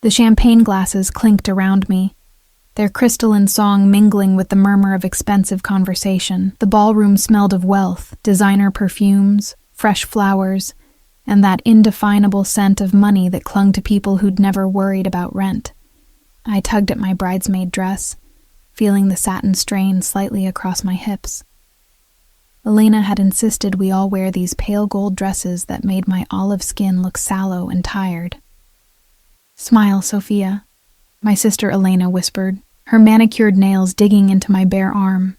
The champagne glasses clinked around me, their crystalline song mingling with the murmur of expensive conversation. The ballroom smelled of wealth, designer perfumes, fresh flowers, and that indefinable scent of money that clung to people who'd never worried about rent. I tugged at my bridesmaid dress, feeling the satin strain slightly across my hips. Elena had insisted we all wear these pale gold dresses that made my olive skin look sallow and tired. "Smile, Sophia," my sister Elena whispered, her manicured nails digging into my bare arm.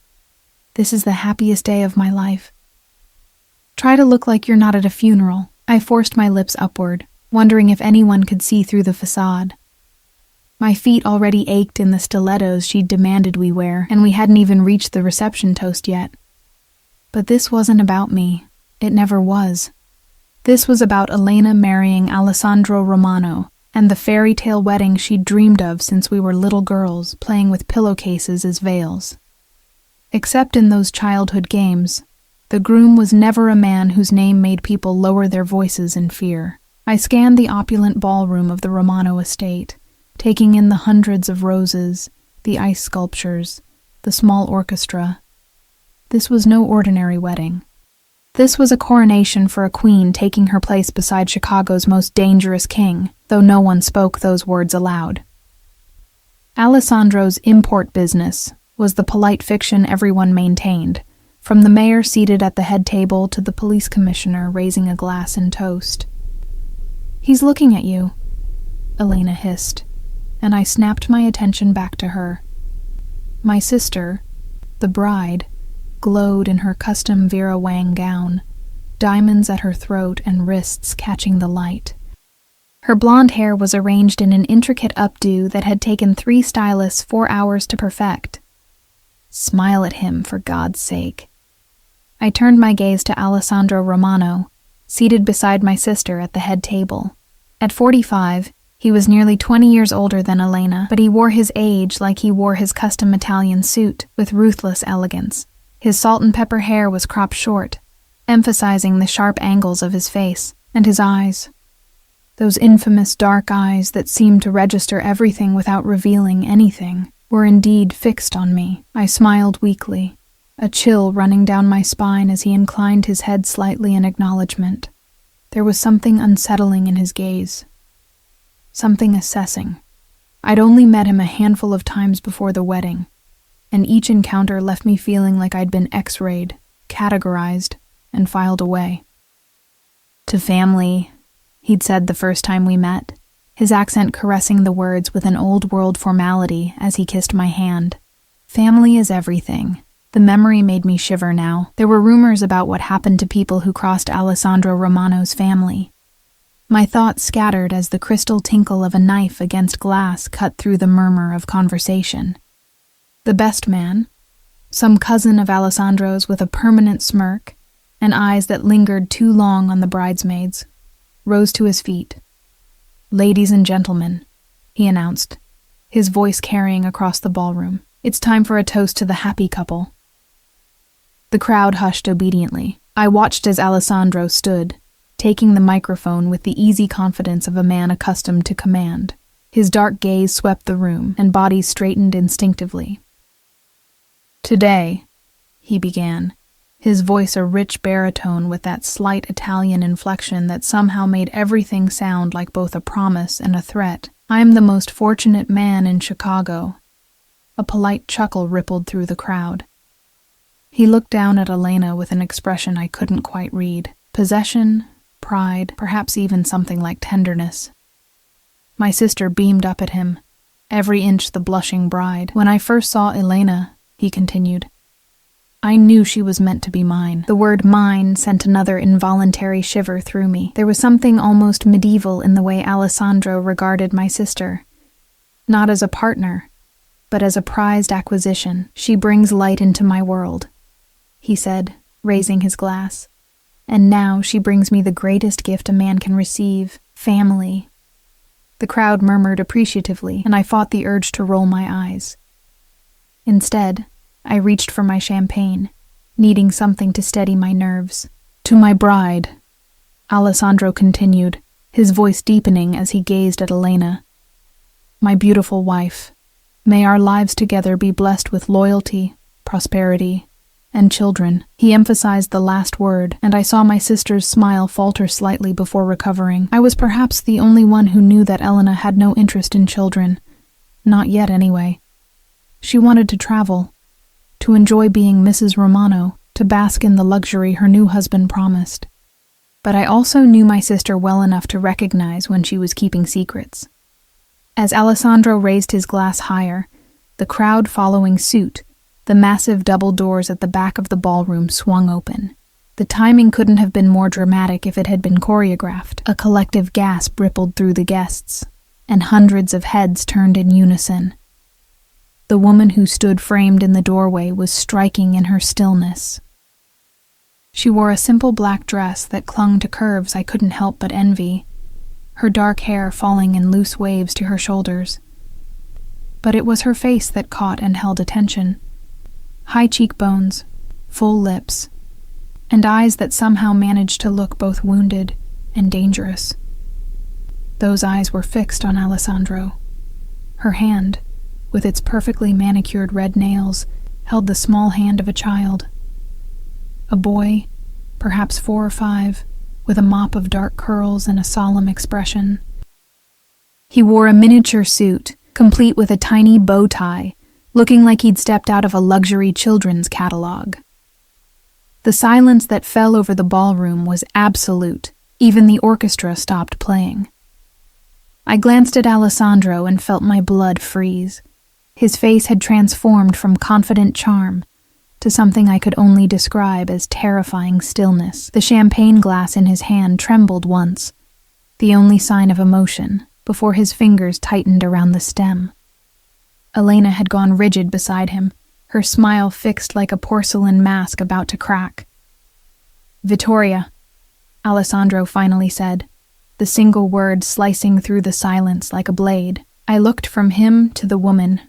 "This is the happiest day of my life." "Try to look like you're not at a funeral." I forced my lips upward, wondering if anyone could see through the facade. My feet already ached in the stilettos she'd demanded we wear, and we hadn't even reached the reception toast yet. But this wasn't about me. It never was. This was about Elena marrying Alessandro Romano, and the fairy tale wedding she'd dreamed of since we were little girls playing with pillowcases as veils. Except in those childhood games, the groom was never a man whose name made people lower their voices in fear. I scanned the opulent ballroom of the Romano estate, taking in the hundreds of roses, the ice sculptures, the small orchestra. This was no ordinary wedding. This was a coronation for a queen taking her place beside Chicago's most dangerous king, though no one spoke those words aloud. Alessandro's import business was the polite fiction everyone maintained, from the mayor seated at the head table to the police commissioner raising a glass in toast. "He's looking at you," Elena hissed, and I snapped my attention back to her. My sister, the bride, glowed in her custom Vera Wang gown, diamonds at her throat and wrists catching the light. Her blonde hair was arranged in an intricate updo that had taken 3 stylists 4 hours to perfect. Smile at him, for God's sake. I turned my gaze to Alessandro Romano, seated beside my sister at the head table. At 45, he was nearly 20 years older than Elena, but he wore his age like he wore his custom Italian suit, with ruthless elegance. His salt and pepper hair was cropped short, emphasizing the sharp angles of his face, and his eyes. Those infamous dark eyes that seemed to register everything without revealing anything were indeed fixed on me. I smiled weakly, a chill running down my spine as he inclined his head slightly in acknowledgement. There was something unsettling in his gaze. Something assessing. I'd only met him a handful of times before the wedding, and each encounter left me feeling like I'd been X-rayed, categorized, and filed away. "To family," he'd said the first time we met, his accent caressing the words with an old-world formality as he kissed my hand. Family is everything. The memory made me shiver now. There were rumors about what happened to people who crossed Alessandro Romano's family. My thoughts scattered as the crystal tinkle of a knife against glass cut through the murmur of conversation. The best man, some cousin of Alessandro's with a permanent smirk and eyes that lingered too long on the bridesmaids, rose to his feet. "Ladies and gentlemen," he announced, his voice carrying across the ballroom, "it's time for a toast to the happy couple." The crowd hushed obediently. I watched as Alessandro stood, taking the microphone with the easy confidence of a man accustomed to command. His dark gaze swept the room, and bodies straightened instinctively. "Today," he began, his voice a rich baritone with that slight Italian inflection that somehow made everything sound like both a promise and a threat. "I am the most fortunate man in Chicago." A polite chuckle rippled through the crowd. He looked down at Elena with an expression I couldn't quite read. Possession, pride, perhaps even something like tenderness. My sister beamed up at him, every inch the blushing bride. "When I first saw Elena," he continued, "I knew she was meant to be mine." The word mine sent another involuntary shiver through me. There was something almost medieval in the way Alessandro regarded my sister. Not as a partner, but as a prized acquisition. "She brings light into my world," he said, raising his glass. "And now she brings me the greatest gift a man can receive, family." The crowd murmured appreciatively, and I fought the urge to roll my eyes. Instead, I reached for my champagne, needing something to steady my nerves. "To my bride," Alessandro continued, his voice deepening as he gazed at Elena. my beautiful wife. May our lives together be blessed with loyalty, prosperity, and children." He emphasized the last word, and I saw my sister's smile falter slightly before recovering. I was perhaps the only one who knew that Elena had no interest in children. Not yet, anyway. She wanted to travel, to enjoy being Mrs. Romano, to bask in the luxury her new husband promised. But I also knew my sister well enough to recognize when she was keeping secrets. As Alessandro raised his glass higher, the crowd following suit, the massive double doors at the back of the ballroom swung open. The timing couldn't have been more dramatic if it had been choreographed. A collective gasp rippled through the guests, and hundreds of heads turned in unison. The woman who stood framed in the doorway was striking in her stillness. She wore a simple black dress that clung to curves I couldn't help but envy, her dark hair falling in loose waves to her shoulders. But it was her face that caught and held attention. High cheekbones, full lips, and eyes that somehow managed to look both wounded and dangerous. Those eyes were fixed on Alessandro. Her hand, with its perfectly manicured red nails, held the small hand of a child. A boy, perhaps 4 or 5, with a mop of dark curls and a solemn expression. He wore a miniature suit, complete with a tiny bow tie, looking like he'd stepped out of a luxury children's catalog. The silence that fell over the ballroom was absolute. Even the orchestra stopped playing. I glanced at Alessandro and felt my blood freeze. His face had transformed from confident charm to something I could only describe as terrifying stillness. The champagne glass in his hand trembled once, the only sign of emotion, before his fingers tightened around the stem. Elena had gone rigid beside him, her smile fixed like a porcelain mask about to crack. "Vittoria," Alessandro finally said, the single word slicing through the silence like a blade. I looked from him to the woman,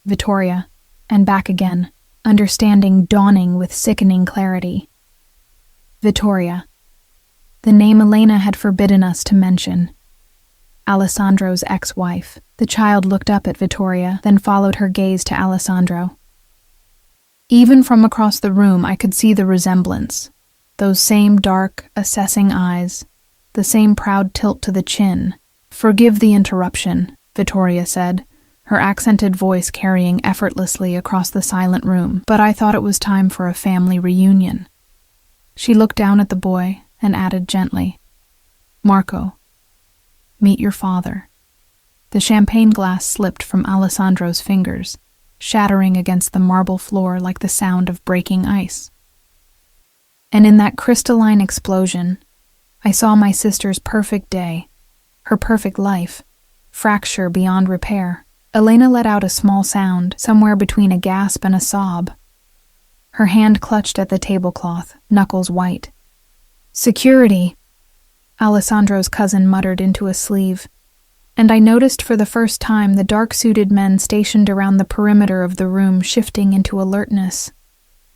Vittoria, and back again, understanding dawning with sickening clarity. Vittoria. The name Elena had forbidden us to mention. Alessandro's ex-wife. The child looked up at Vittoria, then followed her gaze to Alessandro. Even from across the room, I could see the resemblance. Those same dark, assessing eyes, the same proud tilt to the chin. "Forgive the interruption," Vittoria said, her accented voice carrying effortlessly across the silent room, "but I thought it was time for a family reunion." She looked down at the boy and added gently, "Marco, meet your father." The champagne glass slipped from Alessandro's fingers, shattering against the marble floor like the sound of breaking ice. And in that crystalline explosion, I saw my sister's perfect day, her perfect life, fracture beyond repair. Elena let out a small sound, somewhere between a gasp and a sob. Her hand clutched at the tablecloth, knuckles white. "Security," Alessandro's cousin muttered into a sleeve, and I noticed for the first time the dark-suited men stationed around the perimeter of the room shifting into alertness.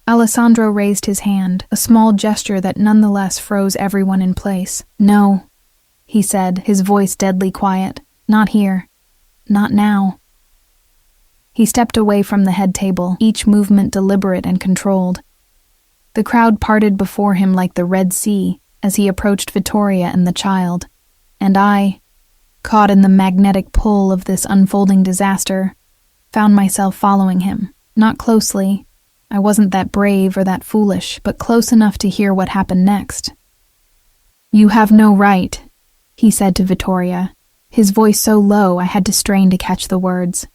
Alessandro raised his hand, a small gesture that nonetheless froze everyone in place. "No," he said, his voice deadly quiet. "Not here. Not now." He stepped away from the head table, each movement deliberate and controlled. The crowd parted before him like the Red Sea as he approached Vittoria and the child, and I, caught in the magnetic pull of this unfolding disaster, found myself following him. Not closely. I wasn't that brave or that foolish, but close enough to hear what happened next. "You have no right," he said to Vittoria, his voice so low I had to strain to catch the words.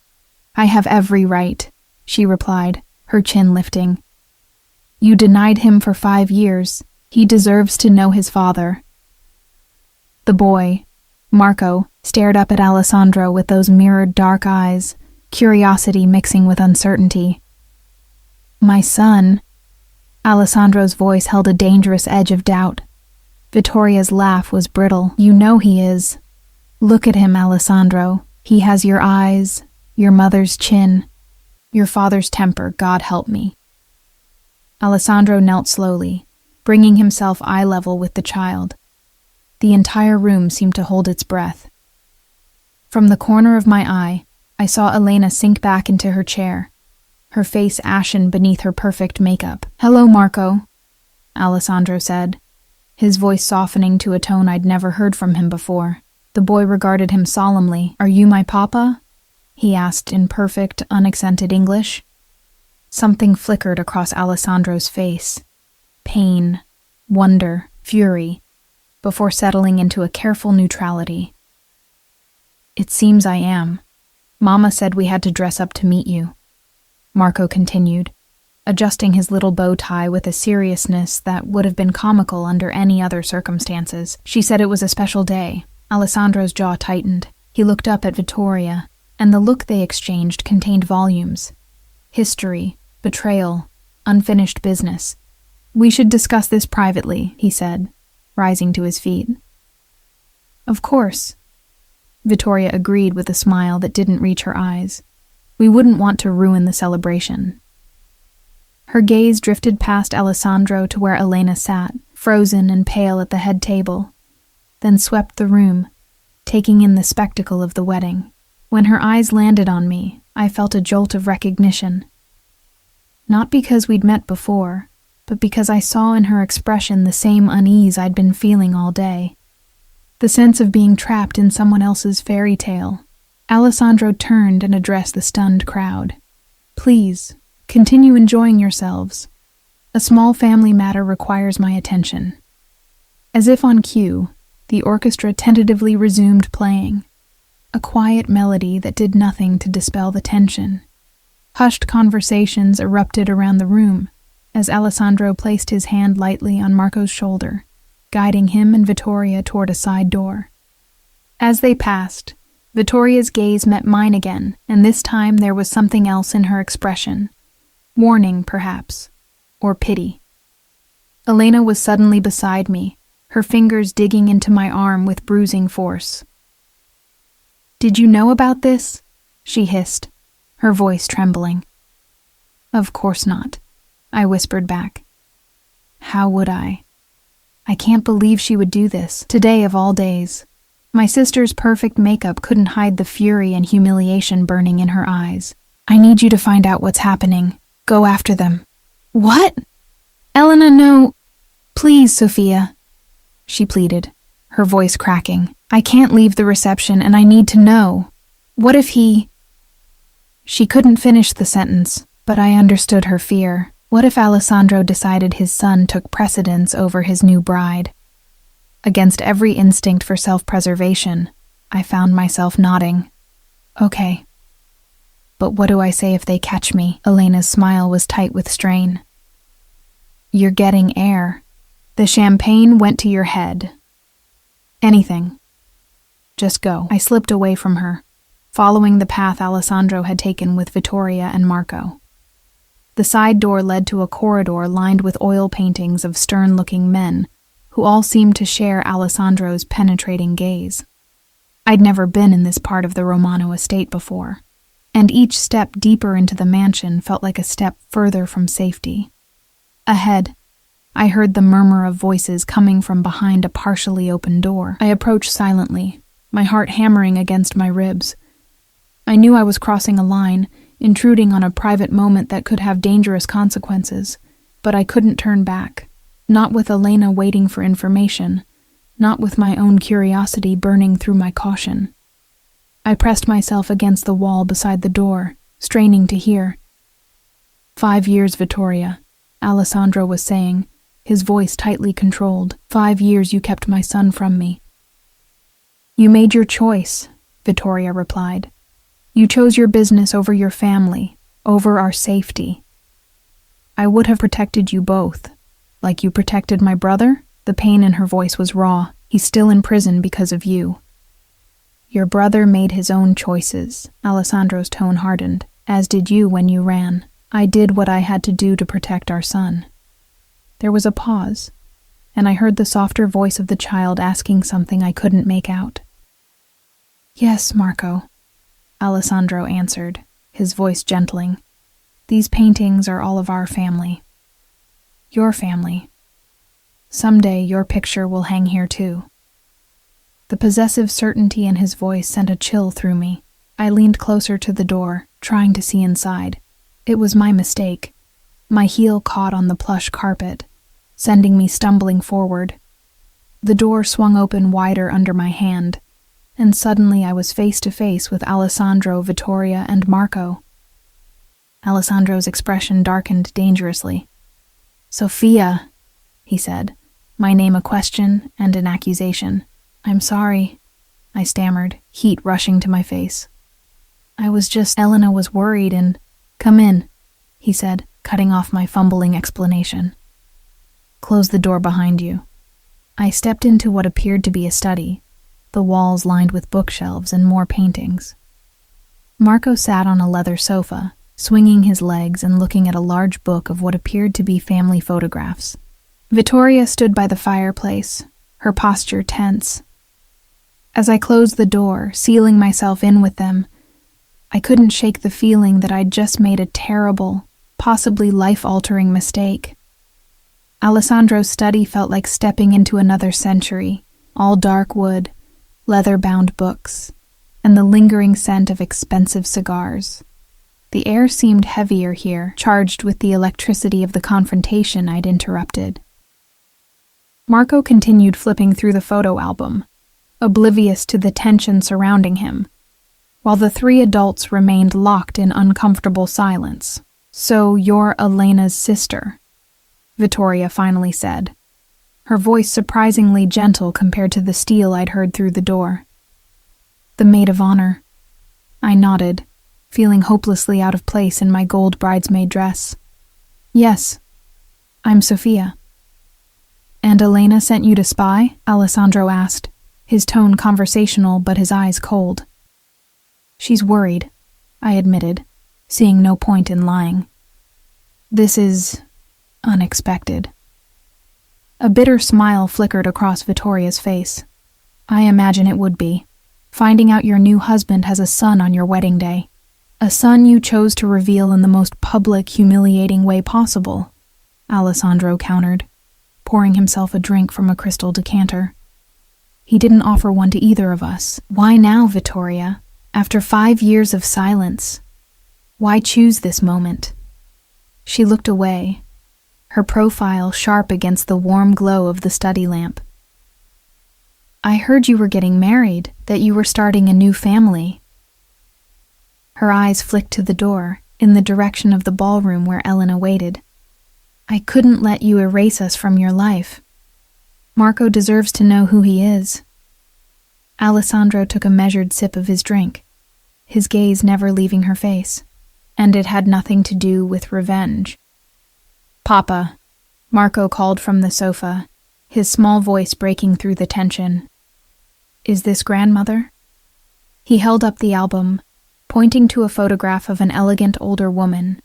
"I have every right," she replied, her chin lifting. "You denied him for 5 years. He deserves to know his father." The boy, Marco, stared up at Alessandro with those mirrored dark eyes, curiosity mixing with uncertainty. "My son," Alessandro's voice held a dangerous edge of doubt. Vittoria's laugh was brittle. "You know he is. Look at him, Alessandro. He has your eyes, your mother's chin, your father's temper, God help me." Alessandro knelt slowly, bringing himself eye level with the child. The entire room seemed to hold its breath. From the corner of my eye, I saw Elena sink back into her chair, her face ashen beneath her perfect makeup. "Hello, Marco," Alessandro said, his voice softening to a tone I'd never heard from him before. The boy regarded him solemnly. "Are you my papa?" he asked in perfect, unaccented English. Something flickered across Alessandro's face. Pain, wonder, fury, before settling into a careful neutrality. "It seems I am. Mama said we had to dress up to meet you," Marco continued, adjusting his little bow tie with a seriousness that would have been comical under any other circumstances. "She said it was a special day." Alessandro's jaw tightened. He looked up at Vittoria, and the look they exchanged contained volumes. History, betrayal, unfinished business. "We should discuss this privately," he said, rising to his feet. "Of course," Vittoria agreed with a smile that didn't reach her eyes. "We wouldn't want to ruin the celebration." Her gaze drifted past Alessandro to where Elena sat, frozen and pale at the head table, then swept the room, taking in the spectacle of the wedding. When her eyes landed on me, I felt a jolt of recognition. Not because we'd met before, but because I saw in her expression the same unease I'd been feeling all day. The sense of being trapped in someone else's fairy tale. Alessandro turned and addressed the stunned crowd. "Please, continue enjoying yourselves. A small family matter requires my attention." As if on cue, the orchestra tentatively resumed playing, a quiet melody that did nothing to dispel the tension. Hushed conversations erupted around the room as Alessandro placed his hand lightly on Marco's shoulder, guiding him and Vittoria toward a side door. As they passed, Vittoria's gaze met mine again, and this time there was something else in her expression. Warning, perhaps, or pity. Elena was suddenly beside me, her fingers digging into my arm with bruising force. "Did you know about this?" she hissed, her voice trembling. "Of course not," I whispered back. "How would I? I can't believe she would do this, today of all days." My sister's perfect makeup couldn't hide the fury and humiliation burning in her eyes. "I need you to find out what's happening. Go after them." "What?" "Elena, no. Please, Sophia," she pleaded, her voice cracking. "I can't leave the reception and I need to know. What if he—" She couldn't finish the sentence, but I understood her fear. What if Alessandro decided his son took precedence over his new bride? Against every instinct for self-preservation, I found myself nodding. "Okay. But what do I say if they catch me?" Elena's smile was tight with strain. "You're getting air. The champagne went to your head. Anything. Just go." I slipped away from her, following the path Alessandro had taken with Vittoria and Marco. The side door led to a corridor lined with oil paintings of stern-looking men, who all seemed to share Alessandro's penetrating gaze. I'd never been in this part of the Romano estate before, and each step deeper into the mansion felt like a step further from safety. Ahead, I heard the murmur of voices coming from behind a partially open door. I approached silently, my heart hammering against my ribs. I knew I was crossing a line, intruding on a private moment that could have dangerous consequences, but I couldn't turn back. Not with Elena waiting for information, not with my own curiosity burning through my caution. I pressed myself against the wall beside the door, straining to hear. 5 years, Vittoria, Alessandro was saying, his voice tightly controlled. 5 years you kept my son from me. You made your choice, Vittoria replied. You chose your business over your family, over our safety. I would have protected you both. Like you protected my brother? The pain in her voice was raw. He's still in prison because of you. Your brother made his own choices, Alessandro's tone hardened, as did you when you ran. I did what I had to do to protect our son. There was a pause, and I heard the softer voice of the child asking something I couldn't make out. Yes, Marco, Alessandro answered, his voice gentling. These paintings are all of our family. Your family. Someday your picture will hang here too. The possessive certainty in his voice sent a chill through me. I leaned closer to the door, trying to see inside. It was my mistake. My heel caught on the plush carpet, sending me stumbling forward. The door swung open wider under my hand, and suddenly I was face to face with Alessandro, Vittoria, and Marco. Alessandro's expression darkened dangerously. "Sophia," he said, my name a question and an accusation. "I'm sorry," I stammered, heat rushing to my face. Elena was worried and— "Come in," he said, cutting off my fumbling explanation. "Close the door behind you." I stepped into what appeared to be a study, the walls lined with bookshelves and more paintings. Marco sat on a leather sofa, swinging his legs and looking at a large book of what appeared to be family photographs. Vittoria stood by the fireplace, her posture tense. As I closed the door, sealing myself in with them, I couldn't shake the feeling that I'd just made a terrible, possibly life-altering mistake. Alessandro's study felt like stepping into another century, all dark wood, leather-bound books, and the lingering scent of expensive cigars. The air seemed heavier here, charged with the electricity of the confrontation I'd interrupted. Marco continued flipping through the photo album, oblivious to the tension surrounding him, while the three adults remained locked in uncomfortable silence. "So you're Elena's sister," Vittoria finally said, her voice surprisingly gentle compared to the steel I'd heard through the door. "The maid of honor." I nodded, feeling hopelessly out of place in my gold bridesmaid dress. "Yes, I'm Sophia." "And Elena sent you to spy?" Alessandro asked, his tone conversational but his eyes cold. "She's worried," I admitted, seeing no point in lying. "This is unexpected." A bitter smile flickered across Vittoria's face. "I imagine it would be. Finding out your new husband has a son on your wedding day. A son you chose to reveal in the most public, humiliating way possible," Alessandro countered, pouring himself a drink from a crystal decanter. "He didn't offer one to either of us. Why now, Vittoria? After 5 years of silence, why choose this moment?" She looked away, her profile sharp against the warm glow of the study lamp. "I heard you were getting married, that you were starting a new family." Her eyes flicked to the door, in the direction of the ballroom where Elena waited. "I couldn't let you erase us from your life. Marco deserves to know who he is." Alessandro took a measured sip of his drink, his gaze never leaving her face, and it had nothing to do with revenge. "Papa," Marco called from the sofa, his small voice breaking through the tension. "Is this grandmother?" He held up the album, pointing to a photograph of an elegant older woman.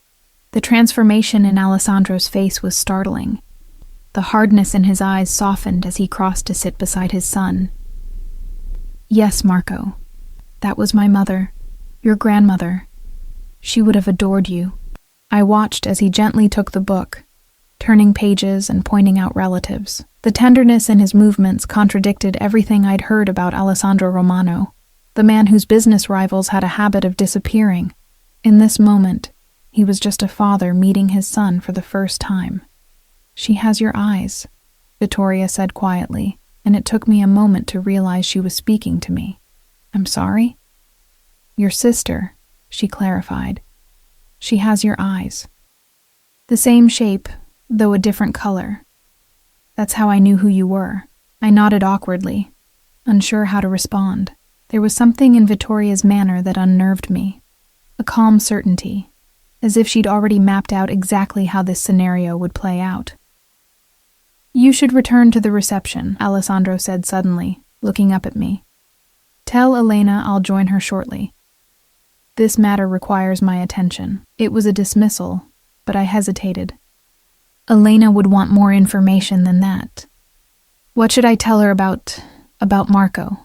The transformation in Alessandro's face was startling. The hardness in his eyes softened as he crossed to sit beside his son. "Yes, Marco. That was my mother, your grandmother. She would have adored you." I watched as he gently took the book, turning pages and pointing out relatives. The tenderness in his movements contradicted everything I'd heard about Alessandro Romano, the man whose business rivals had a habit of disappearing. In this moment, he was just a father meeting his son for the first time. "She has your eyes," Vittoria said quietly, and it took me a moment to realize she was speaking to me. "I'm sorry?" "Your sister," she clarified. "She has your eyes. The same shape, though a different color. That's how I knew who you were." I nodded awkwardly, unsure how to respond. There was something in Vittoria's manner that unnerved me, a calm certainty, as if she'd already mapped out exactly how this scenario would play out. "You should return to the reception," Alessandro said suddenly, looking up at me. "Tell Elena I'll join her shortly. This matter requires my attention." It was a dismissal, but I hesitated. Elena would want more information than that. What should I tell her about Marco?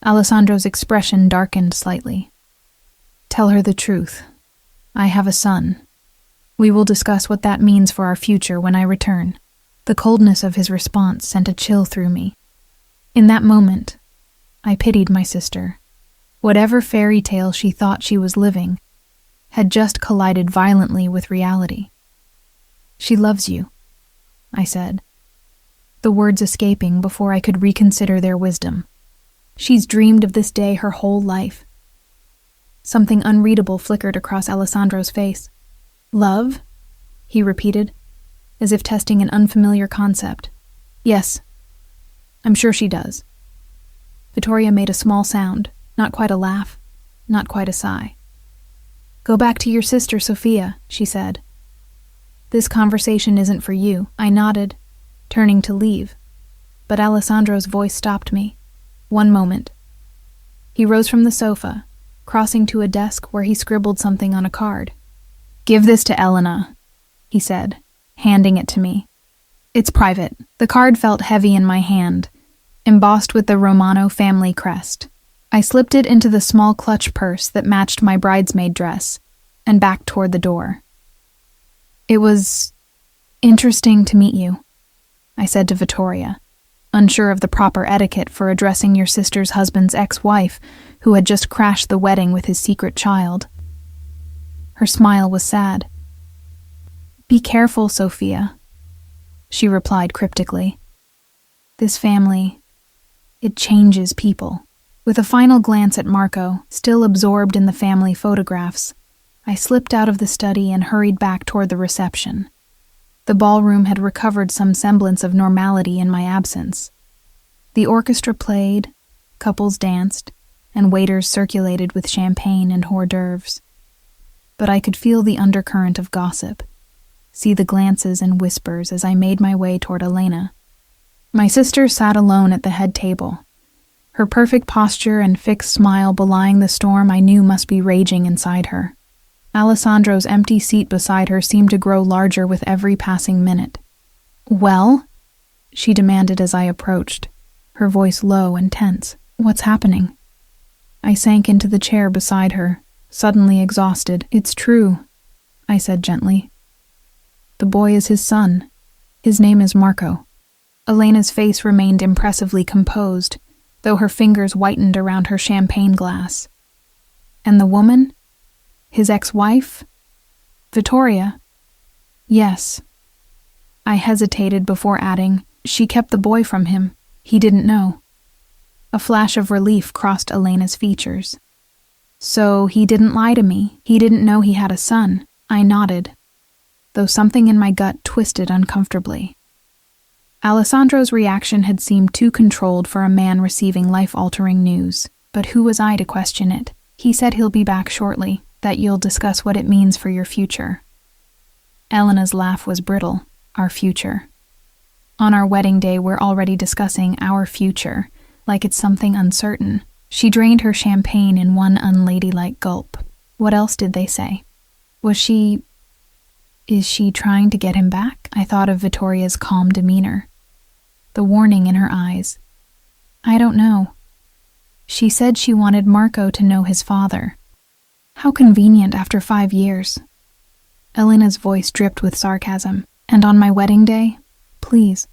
Alessandro's expression darkened slightly. "Tell her the truth. I have a son. We will discuss what that means for our future when I return." The coldness of his response sent a chill through me. In that moment, I pitied my sister. Whatever fairy tale she thought she was living had just collided violently with reality. "She loves you," I said, the words escaping before I could reconsider their wisdom. "She's dreamed of this day her whole life." Something unreadable flickered across Alessandro's face. "Love?" he repeated, as if testing an unfamiliar concept. "Yes, I'm sure she does." Vittoria made a small sound, not quite a laugh, not quite a sigh. "Go back to your sister, Sophia," she said. "This conversation isn't for you." I nodded, turning to leave, but Alessandro's voice stopped me. "One moment." He rose from the sofa, crossing to a desk where he scribbled something on a card. "Give this to Elena," he said, handing it to me. "It's private." The card felt heavy in my hand, embossed with the Romano family crest. I slipped it into the small clutch purse that matched my bridesmaid dress and backed toward the door. "It was interesting to meet you," I said to Vittoria, unsure of the proper etiquette for addressing your sister's husband's ex-wife who had just crashed the wedding with his secret child. Her smile was sad. "Be careful, Sophia," she replied cryptically. "This family, it changes people." With a final glance at Marco, still absorbed in the family photographs, I slipped out of the study and hurried back toward the reception. The ballroom had recovered some semblance of normality in my absence. The orchestra played, couples danced, and waiters circulated with champagne and hors d'oeuvres. But I could feel the undercurrent of gossip, see the glances and whispers as I made my way toward Elena. My sister sat alone at the head table, her perfect posture and fixed smile belying the storm I knew must be raging inside her. Alessandro's empty seat beside her seemed to grow larger with every passing minute. "Well?" she demanded as I approached, her voice low and tense. "What's happening?" I sank into the chair beside her, suddenly exhausted. "It's true," I said gently. "The boy is his son. His name is Marco." Elena's face remained impressively composed, though her fingers whitened around her champagne glass. "And the woman? His ex-wife? Vittoria?" "Yes." I hesitated before adding, "She kept the boy from him. He didn't know." A flash of relief crossed Elena's features. "So he didn't lie to me. He didn't know he had a son." I nodded, though something in my gut twisted uncomfortably. Alessandro's reaction had seemed too controlled for a man receiving life-altering news, but who was I to question it? "He said he'll be back shortly, that you'll discuss what it means for your future." Elena's laugh was brittle. Our future. On our wedding day, we're already discussing our future, like it's something uncertain. She drained her champagne in one unladylike gulp. What else did they say? Is she trying to get him back? I thought of Vittoria's calm demeanor, the warning in her eyes. I don't know. She said she wanted Marco to know his father. How convenient after 5 years. Elena's voice dripped with sarcasm. "And on my wedding day, please."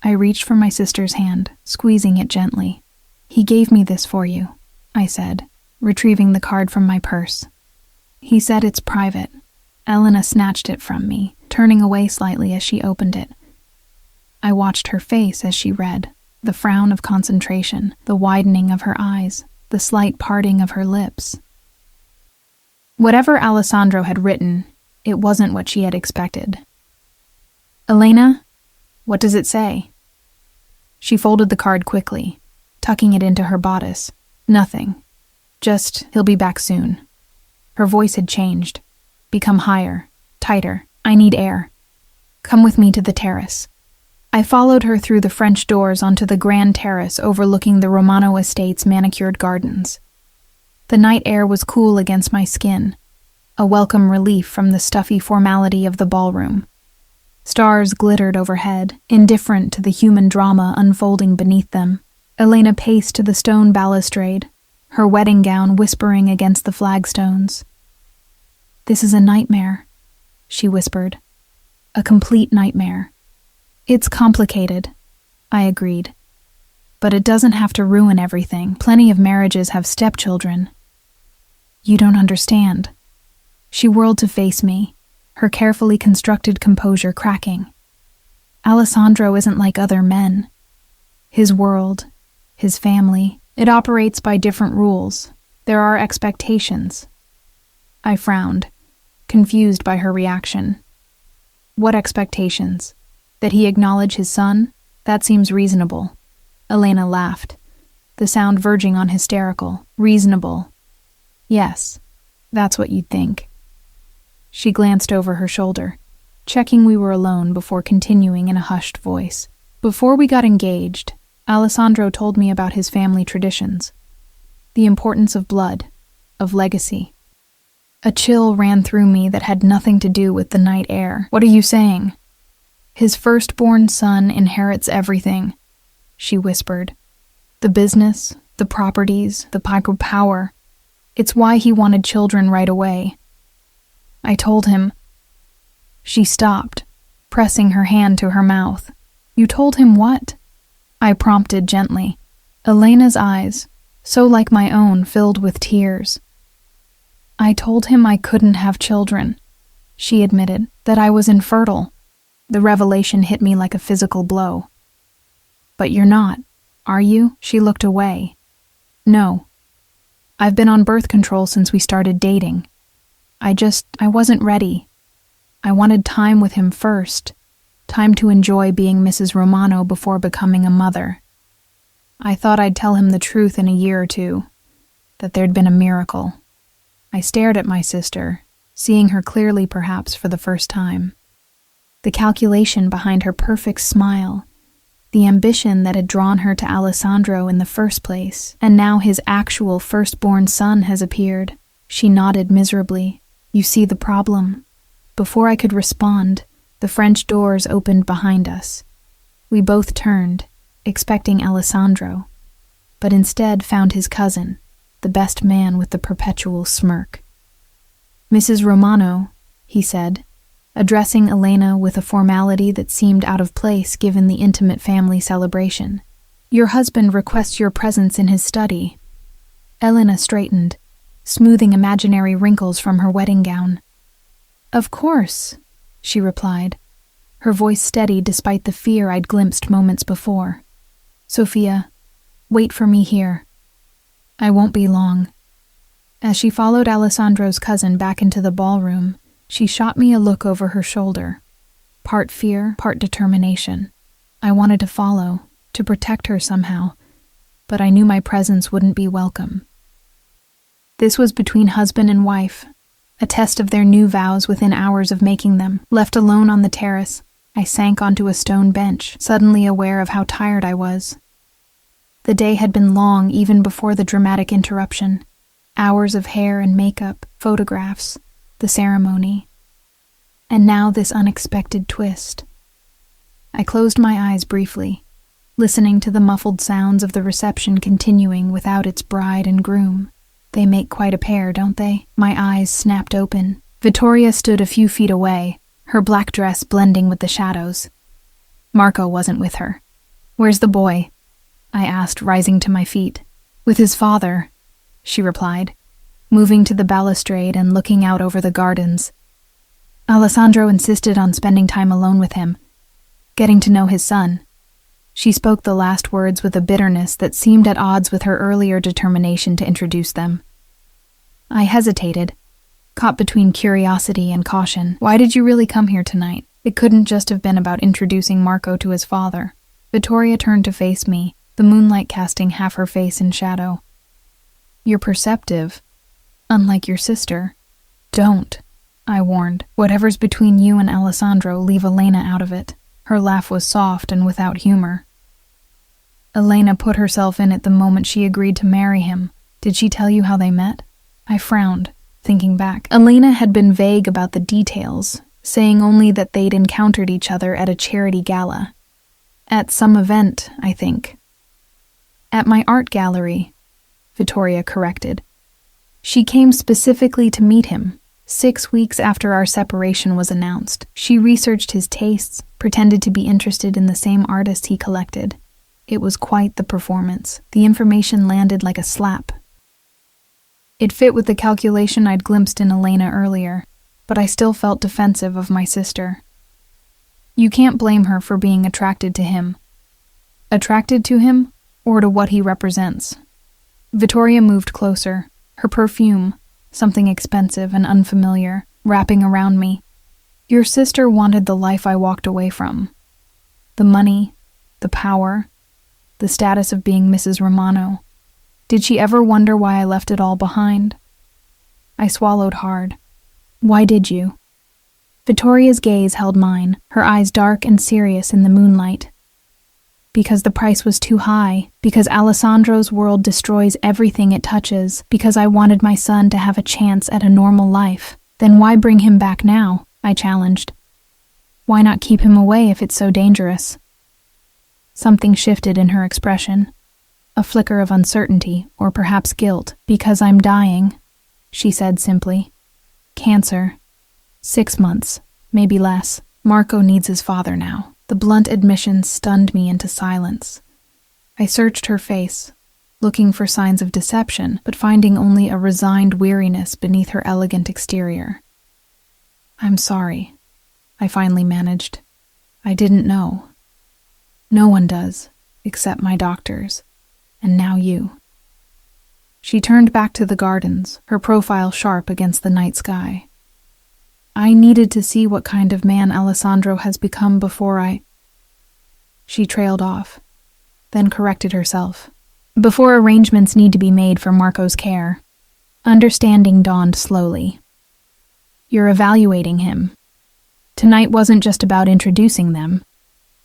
I reached for my sister's hand, squeezing it gently. "He gave me this for you," I said, retrieving the card from my purse. "He said it's private." Elena snatched it from me, turning away slightly as she opened it. I watched her face as she read, the frown of concentration, the widening of her eyes, the slight parting of her lips. Whatever Alessandro had written, it wasn't what she had expected. "Elena, what does it say?" She folded the card quickly, tucking it into her bodice. "Nothing. Just, he'll be back soon." Her voice had changed, become higher, tighter. "I need air. Come with me to the terrace." I followed her through the French doors onto the grand terrace overlooking the Romano estate's manicured gardens. The night air was cool against my skin, a welcome relief from the stuffy formality of the ballroom. Stars glittered overhead, indifferent to the human drama unfolding beneath them. Elena paced to the stone balustrade, her wedding gown whispering against the flagstones. "This is a nightmare," she whispered. "A complete nightmare." "It's complicated," I agreed. But it doesn't have to ruin everything. Plenty of marriages have stepchildren. You don't understand. She whirled to face me, her carefully constructed composure cracking. Alessandro isn't like other men. His world, his family, it operates by different rules. There are expectations. I frowned, confused by her reaction. What expectations? That he acknowledge his son? That seems reasonable. Elena laughed, the sound verging on hysterical. Reasonable. Yes, that's what you'd think. She glanced over her shoulder, checking we were alone before continuing in a hushed voice. Before we got engaged, Alessandro told me about his family traditions, the importance of blood, of legacy. A chill ran through me that had nothing to do with the night air. What are you saying? His firstborn son inherits everything, she whispered. The business, the properties, the power. It's why he wanted children right away. I told him. She stopped, pressing her hand to her mouth. You told him what? I prompted gently. Elena's eyes, so like my own, filled with tears. I told him I couldn't have children. She admitted that I was infertile. The revelation hit me like a physical blow. But you're not, are you? She looked away. No. I've been on birth control since we started dating. I wasn't ready. I wanted time with him first. Time to enjoy being Mrs. Romano before becoming a mother. I thought I'd tell him the truth in a year or two, that there'd been a miracle. I stared at my sister, seeing her clearly perhaps for the first time. The calculation behind her perfect smile, the ambition that had drawn her to Alessandro in the first place, and now his actual firstborn son has appeared. She nodded miserably. You see the problem. Before I could respond, the French doors opened behind us. We both turned, expecting Alessandro, but instead found his cousin, the best man with the perpetual smirk. Mrs. Romano, he said, addressing Elena with a formality that seemed out of place given the intimate family celebration. Your husband requests your presence in his study. Elena straightened, smoothing imaginary wrinkles from her wedding gown. Of course, she replied, her voice steady despite the fear I'd glimpsed moments before. Sophia, wait for me here. I won't be long. As she followed Alessandro's cousin back into the ballroom, she shot me a look over her shoulder. Part fear, part determination. I wanted to follow, to protect her somehow, but I knew my presence wouldn't be welcome. This was between husband and wife, a test of their new vows within hours of making them. Left alone on the terrace, I sank onto a stone bench, suddenly aware of how tired I was. The day had been long even before the dramatic interruption. Hours of hair and makeup, photographs, the ceremony. And now this unexpected twist. I closed my eyes briefly, listening to the muffled sounds of the reception continuing without its bride and groom. They make quite a pair, don't they? My eyes snapped open. Vittoria stood a few feet away, her black dress blending with the shadows. Marco wasn't with her. Where's the boy? I asked, rising to my feet. With his father, she replied, moving to the balustrade and looking out over the gardens. Alessandro insisted on spending time alone with him, getting to know his son. She spoke the last words with a bitterness that seemed at odds with her earlier determination to introduce them. I hesitated, caught between curiosity and caution. Why did you really come here tonight? It couldn't just have been about introducing Marco to his father. Vittoria turned to face me, the moonlight casting half her face in shadow. You're perceptive, unlike your sister. Don't, I warned. Whatever's between you and Alessandro, leave Elena out of it. Her laugh was soft and without humor. Elena put herself in it the moment she agreed to marry him. Did she tell you how they met? I frowned, thinking back. Elena had been vague about the details, saying only that they'd encountered each other at a charity gala. At some event, I think. At my art gallery, Vittoria corrected. She came specifically to meet him. 6 weeks after our separation was announced, she researched his tastes, pretended to be interested in the same artists he collected. It was quite the performance. The information landed like a slap. It fit with the calculation I'd glimpsed in Elena earlier, but I still felt defensive of my sister. You can't blame her for being attracted to him. Attracted to him, or to what he represents. Vittoria moved closer, her perfume, something expensive and unfamiliar, wrapping around me. Your sister wanted the life I walked away from. The money, the power, the status of being Mrs. Romano. Did she ever wonder why I left it all behind? I swallowed hard. Why did you? Vittoria's gaze held mine, her eyes dark and serious in the moonlight. Because the price was too high, because Alessandro's world destroys everything it touches, because I wanted my son to have a chance at a normal life. Then why bring him back now? I challenged. Why not keep him away if it's so dangerous? Something shifted in her expression. A flicker of uncertainty, or perhaps guilt. Because I'm dying, she said simply. Cancer. 6 months, maybe less. Marco needs his father now. The blunt admission stunned me into silence. I searched her face, looking for signs of deception, but finding only a resigned weariness beneath her elegant exterior. I'm sorry, I finally managed. I didn't know. No one does, except my doctors, and now you. She turned back to the gardens, her profile sharp against the night sky. I needed to see what kind of man Alessandro has become before I... She trailed off, then corrected herself. Before arrangements need to be made for Marco's care. Understanding dawned slowly. You're evaluating him. Tonight wasn't just about introducing them.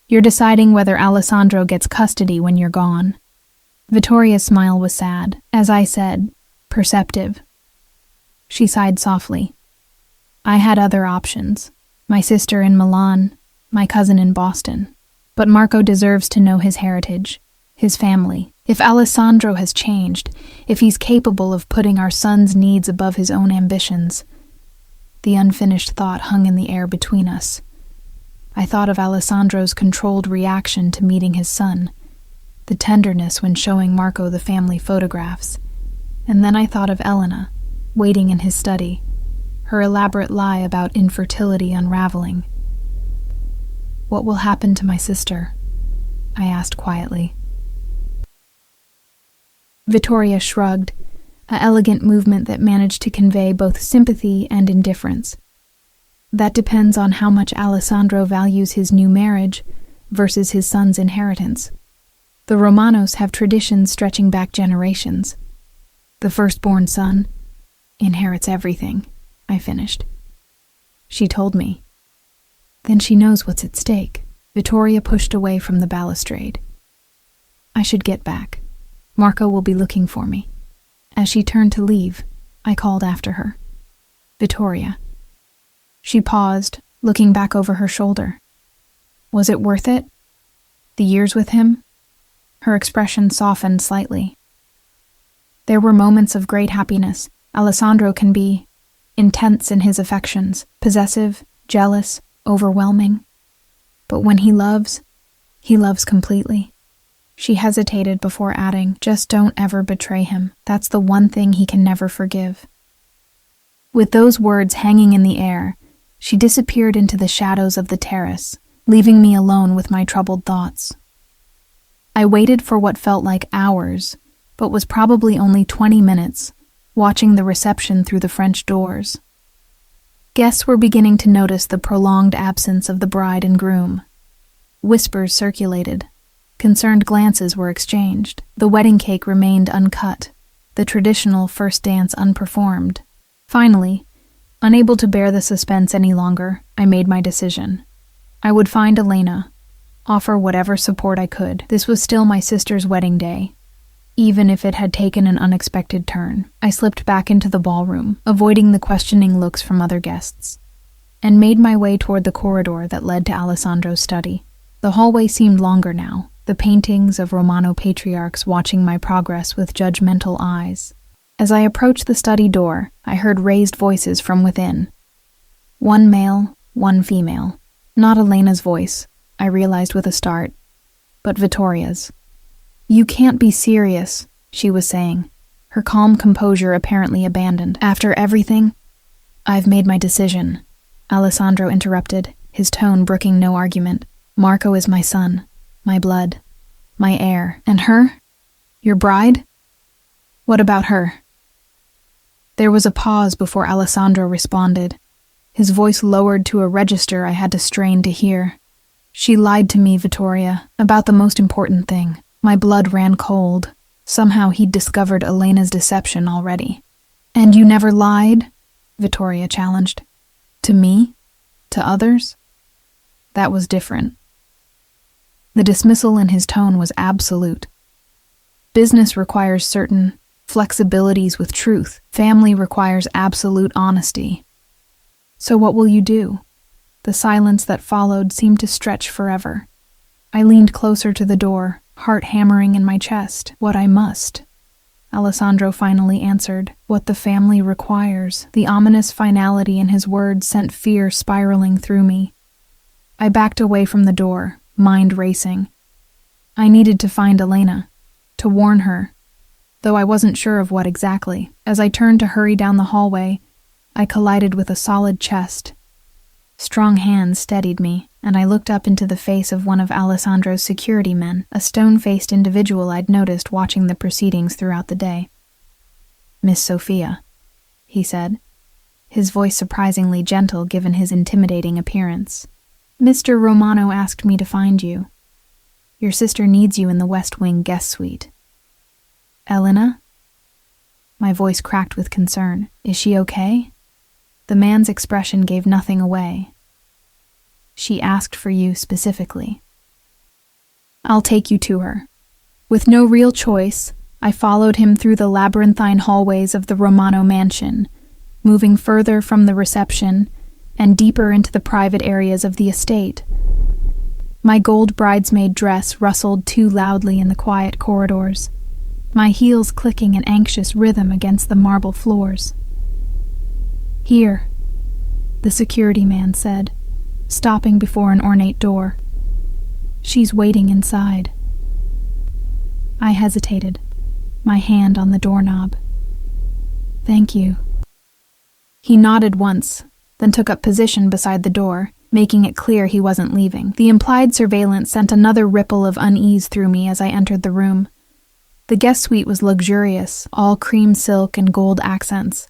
You're deciding whether Alessandro gets custody when you're gone. Vittoria's smile was sad, as I said, perceptive. She sighed softly. I had other options. My sister in Milan, my cousin in Boston. But Marco deserves to know his heritage, his family. If Alessandro has changed, if he's capable of putting our son's needs above his own ambitions. The unfinished thought hung in the air between us. I thought of Alessandro's controlled reaction to meeting his son, the tenderness when showing Marco the family photographs. And then I thought of Elena, waiting in his study, her elaborate lie about infertility unraveling. What will happen to my sister? I asked quietly. Vittoria shrugged, an elegant movement that managed to convey both sympathy and indifference. That depends on how much Alessandro values his new marriage versus his son's inheritance. The Romanos have traditions stretching back generations. The firstborn son inherits everything, I finished. She told me. Then she knows what's at stake. Vittoria pushed away from the balustrade. I should get back. Marco will be looking for me. As she turned to leave, I called after her. Vittoria. She paused, looking back over her shoulder. Was it worth it? The years with him? Her expression softened slightly. There were moments of great happiness. Alessandro can be intense in his affections, possessive, jealous, overwhelming. But when he loves completely. She hesitated before adding, just don't ever betray him. That's the one thing he can never forgive. With those words hanging in the air, she disappeared into the shadows of the terrace, leaving me alone with my troubled thoughts. I waited for what felt like hours, but was probably only 20 minutes, watching the reception through the French doors. Guests were beginning to notice the prolonged absence of the bride and groom. Whispers circulated. Concerned glances were exchanged. The wedding cake remained uncut, the traditional first dance unperformed. Finally, unable to bear the suspense any longer, I made my decision. I would find Elena, offer whatever support I could. This was still my sister's wedding day, even if it had taken an unexpected turn. I slipped back into the ballroom, avoiding the questioning looks from other guests, and made my way toward the corridor that led to Alessandro's study. The hallway seemed longer now, the paintings of Romano patriarchs watching my progress with judgmental eyes. As I approached the study door, I heard raised voices from within. One male, one female. Not Elena's voice, I realized with a start, but Vittoria's. You can't be serious, she was saying, her calm composure apparently abandoned. After everything? I've made my decision, Alessandro interrupted, his tone brooking no argument. Marco is my son, my blood, my heir. And her? Your bride? What about her? There was a pause before Alessandro responded, his voice lowered to a register I had to strain to hear. She lied to me, Vittoria, about the most important thing. My blood ran cold. Somehow he'd discovered Elena's deception already. And you never lied? Vittoria challenged. To me? To others? That was different. The dismissal in his tone was absolute. Business requires certain flexibilities with truth. Family requires absolute honesty. So what will you do? The silence that followed seemed to stretch forever. I leaned closer to the door, heart hammering in my chest. What I must. Alessandro finally answered. What the family requires. The ominous finality in his words sent fear spiraling through me. I backed away from the door, mind racing. I needed to find Elena, to warn her, though I wasn't sure of what exactly. As I turned to hurry down the hallway, I collided with a solid chest. Strong hands steadied me, and I looked up into the face of one of Alessandro's security men, a stone-faced individual I'd noticed watching the proceedings throughout the day. Miss Sophia, he said, his voice surprisingly gentle given his intimidating appearance. Mr. Romano asked me to find you. Your sister needs you in the West Wing guest suite. Elena? My voice cracked with concern. Is she okay? The man's expression gave nothing away. She asked for you specifically. I'll take you to her. With no real choice, I followed him through the labyrinthine hallways of the Romano mansion, moving further from the reception and deeper into the private areas of the estate. My gold bridesmaid dress rustled too loudly in the quiet corridors, my heels clicking in anxious rhythm against the marble floors. Here, the security man said, stopping before an ornate door. She's waiting inside. I hesitated, my hand on the doorknob. Thank you. He nodded once, then took up position beside the door, making it clear he wasn't leaving. The implied surveillance sent another ripple of unease through me as I entered the room. The guest suite was luxurious, all cream silk and gold accents.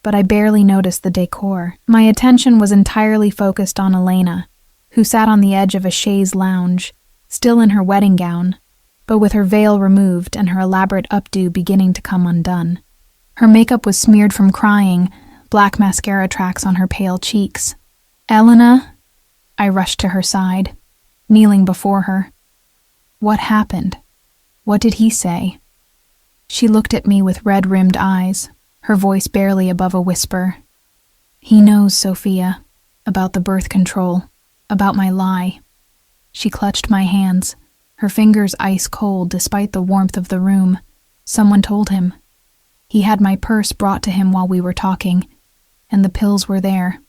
But I barely noticed the decor. My attention was entirely focused on Elena, who sat on the edge of a chaise lounge, still in her wedding gown, but with her veil removed and her elaborate updo beginning to come undone. Her makeup was smeared from crying, black mascara tracks on her pale cheeks. Elena? I rushed to her side, kneeling before her. What happened? What did he say? She looked at me with red-rimmed eyes, her voice barely above a whisper. He knows, Sophia, about the birth control, about my lie. She clutched my hands, her fingers ice cold despite the warmth of the room. Someone told him. He had my purse brought to him while we were talking, and the pills were there.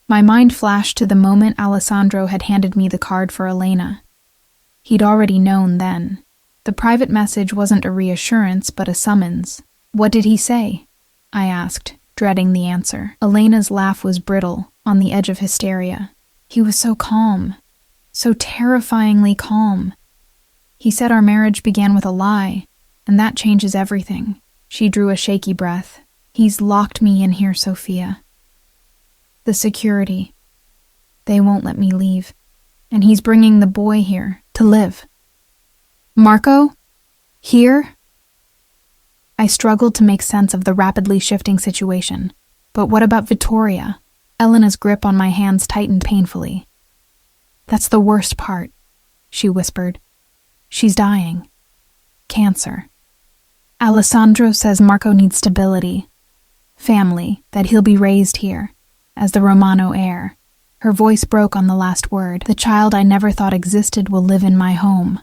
My mind flashed to the moment Alessandro had handed me the card for Elena. He'd already known then. The private message wasn't a reassurance, but a summons. What did he say? I asked, dreading the answer. Elena's laugh was brittle, on the edge of hysteria. He was so calm, so terrifyingly calm. He said our marriage began with a lie, and that changes everything. She drew a shaky breath. He's locked me in here, Sophia. The security. They won't let me leave, and he's bringing the boy here to live. Marco? Here? I struggled to make sense of the rapidly shifting situation. But what about Vittoria? Elena's grip on my hands tightened painfully. That's the worst part, she whispered. She's dying. Cancer. Alessandro says Marco needs stability. Family, that he'll be raised here, as the Romano heir. Her voice broke on the last word. The child I never thought existed will live in my home,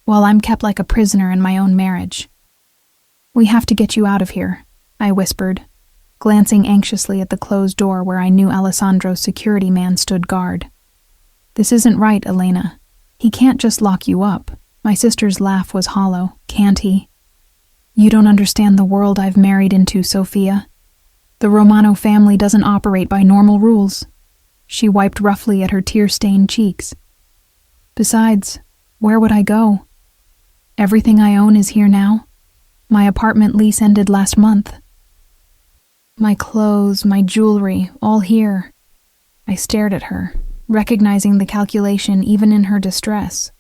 while I'm kept like a prisoner in my own marriage. We have to get you out of here, I whispered, glancing anxiously at the closed door where I knew Alessandro's security man stood guard. This isn't right, Elena. He can't just lock you up. My sister's laugh was hollow. Can't he? You don't understand the world I've married into, Sophia. The Romano family doesn't operate by normal rules. She wiped roughly at her tear-stained cheeks. Besides, where would I go? Everything I own is here now. My apartment lease ended last month. My clothes, my jewelry, all here. I stared at her, recognizing the calculation even in her distress.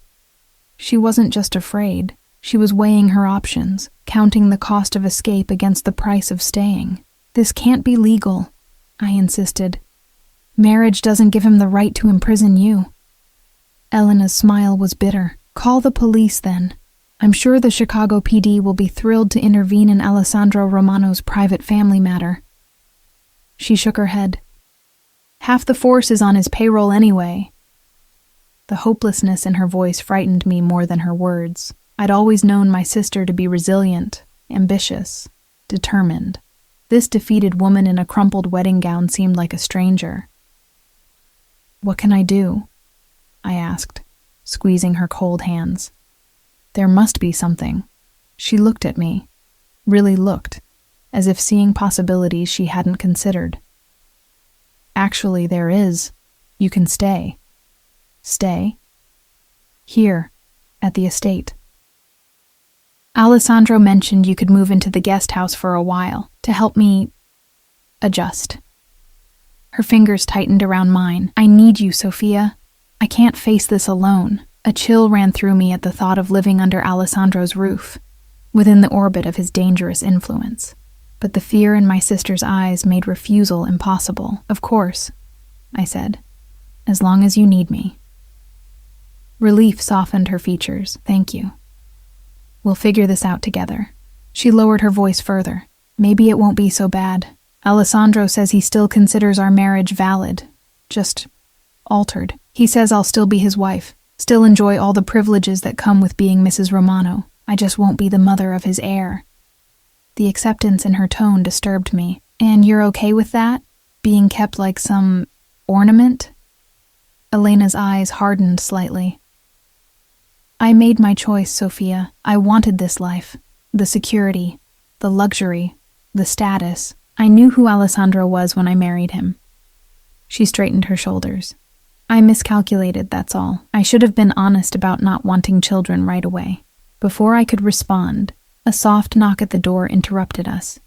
She wasn't just afraid. She was weighing her options, counting the cost of escape against the price of staying. This can't be legal, I insisted. Marriage doesn't give him the right to imprison you. Elena's smile was bitter. Call the police then. I'm sure the Chicago PD will be thrilled to intervene in Alessandro Romano's private family matter. She shook her head. Half the force is on his payroll anyway. The hopelessness in her voice frightened me more than her words. I'd always known my sister to be resilient, ambitious, determined. This defeated woman in a crumpled wedding gown seemed like a stranger. What can I do? I asked, squeezing her cold hands. There must be something. She looked at me, really looked, as if seeing possibilities she hadn't considered. Actually, there is. You can stay. Stay? Here, at the estate. Alessandro mentioned you could move into the guest house for a while to help me adjust. Her fingers tightened around mine. I need you, Sophia. I can't face this alone. A chill ran through me at the thought of living under Alessandro's roof, within the orbit of his dangerous influence. But the fear in my sister's eyes made refusal impossible. Of course, I said, as long as you need me. Relief softened her features. Thank you. We'll figure this out together. She lowered her voice further. Maybe it won't be so bad. Alessandro says he still considers our marriage valid, just altered. He says I'll still be his wife, still enjoy all the privileges that come with being Mrs. Romano. I just won't be the mother of his heir. The acceptance in her tone disturbed me. And you're okay with that? Being kept like some ornament? Elena's eyes hardened slightly. I made my choice, Sophia. I wanted this life. The security, the luxury, the status. I knew who Alessandro was when I married him. She straightened her shoulders. I miscalculated, that's all. I should have been honest about not wanting children right away. Before I could respond, a soft knock at the door interrupted us.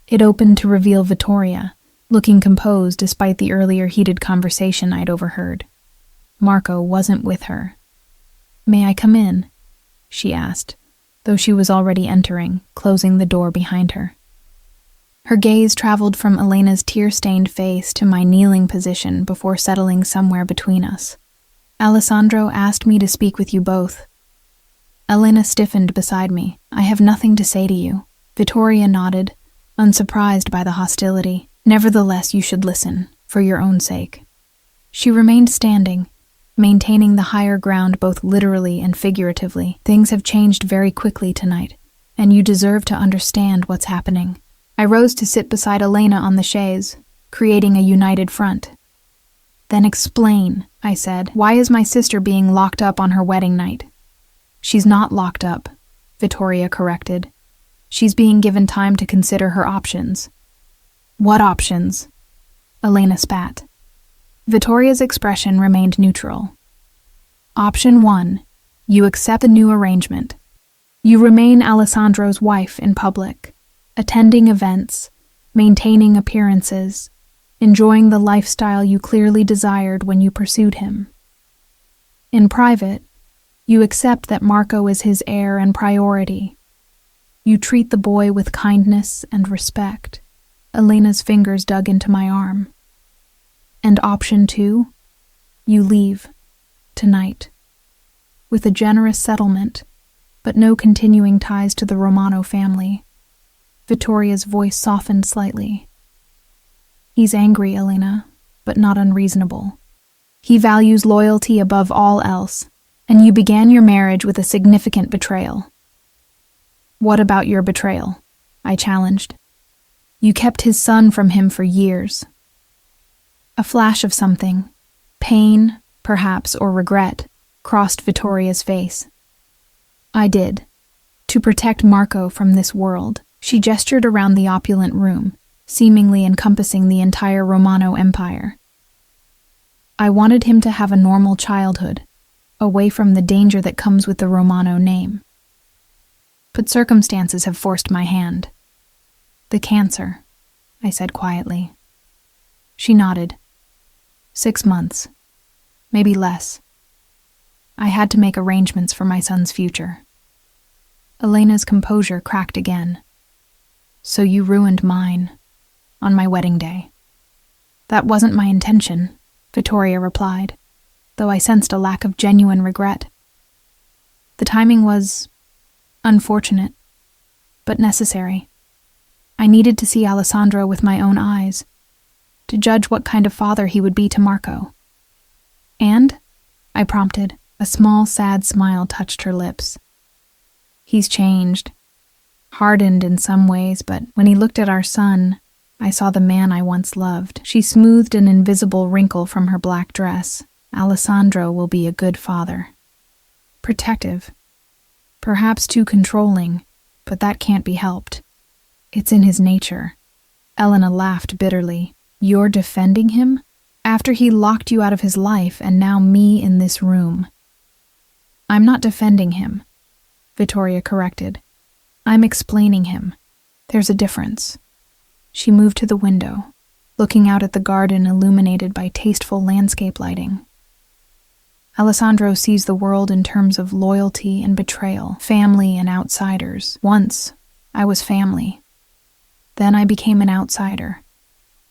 It opened to reveal Vittoria, looking composed despite the earlier heated conversation I'd overheard. Marco wasn't with her. May I come in? She asked, though she was already entering, closing the door behind her. Her gaze traveled from Elena's tear-stained face to my kneeling position before settling somewhere between us. Alessandro asked me to speak with you both. Elena stiffened beside me. I have nothing to say to you. Vittoria nodded, unsurprised by the hostility. Nevertheless, you should listen, for your own sake. She remained standing, maintaining the higher ground both literally and figuratively. Things have changed very quickly tonight, and you deserve to understand what's happening. I rose to sit beside Elena on the chaise, creating a united front. Then explain, I said. Why is my sister being locked up on her wedding night? She's not locked up, Vittoria corrected. She's being given time to consider her options. What options? Elena spat. Vittoria's expression remained neutral. Option 1. You accept the new arrangement. You remain Alessandro's wife in public, attending events, maintaining appearances, enjoying the lifestyle you clearly desired when you pursued him. In private, you accept that Marco is his heir and priority. You treat the boy with kindness and respect. Elena's fingers dug into my arm. And option 2, you leave, tonight, with a generous settlement, but no continuing ties to the Romano family. Vittoria's voice softened slightly. He's angry, Elena, but not unreasonable. He values loyalty above all else, and you began your marriage with a significant betrayal. What about your betrayal? I challenged. You kept his son from him for years. A flash of something, pain, perhaps, or regret, crossed Vittoria's face. I did. To protect Marco from this world. She gestured around the opulent room, seemingly encompassing the entire Romano Empire. I wanted him to have a normal childhood, away from the danger that comes with the Romano name. But circumstances have forced my hand. The cancer, I said quietly. She nodded. 6 months. Maybe less. I had to make arrangements for my son's future. Elena's composure cracked again. So you ruined mine, on my wedding day. That wasn't my intention, Vittoria replied, though I sensed a lack of genuine regret. The timing was unfortunate, but necessary. I needed to see Alessandro with my own eyes, to judge what kind of father he would be to Marco. And, I prompted, a small, sad smile touched her lips. He's changed, hardened in some ways, but when he looked at our son, I saw the man I once loved. She smoothed an invisible wrinkle from her black dress. Alessandro will be a good father. Protective. Perhaps too controlling, but that can't be helped. It's in his nature. Elena laughed bitterly. You're defending him? After he locked you out of his life and now me in this room. I'm not defending him, Vittoria corrected. I'm explaining him. There's a difference. She moved to the window, looking out at the garden illuminated by tasteful landscape lighting. Alessandro sees the world in terms of loyalty and betrayal, family and outsiders. Once, I was family. Then I became an outsider.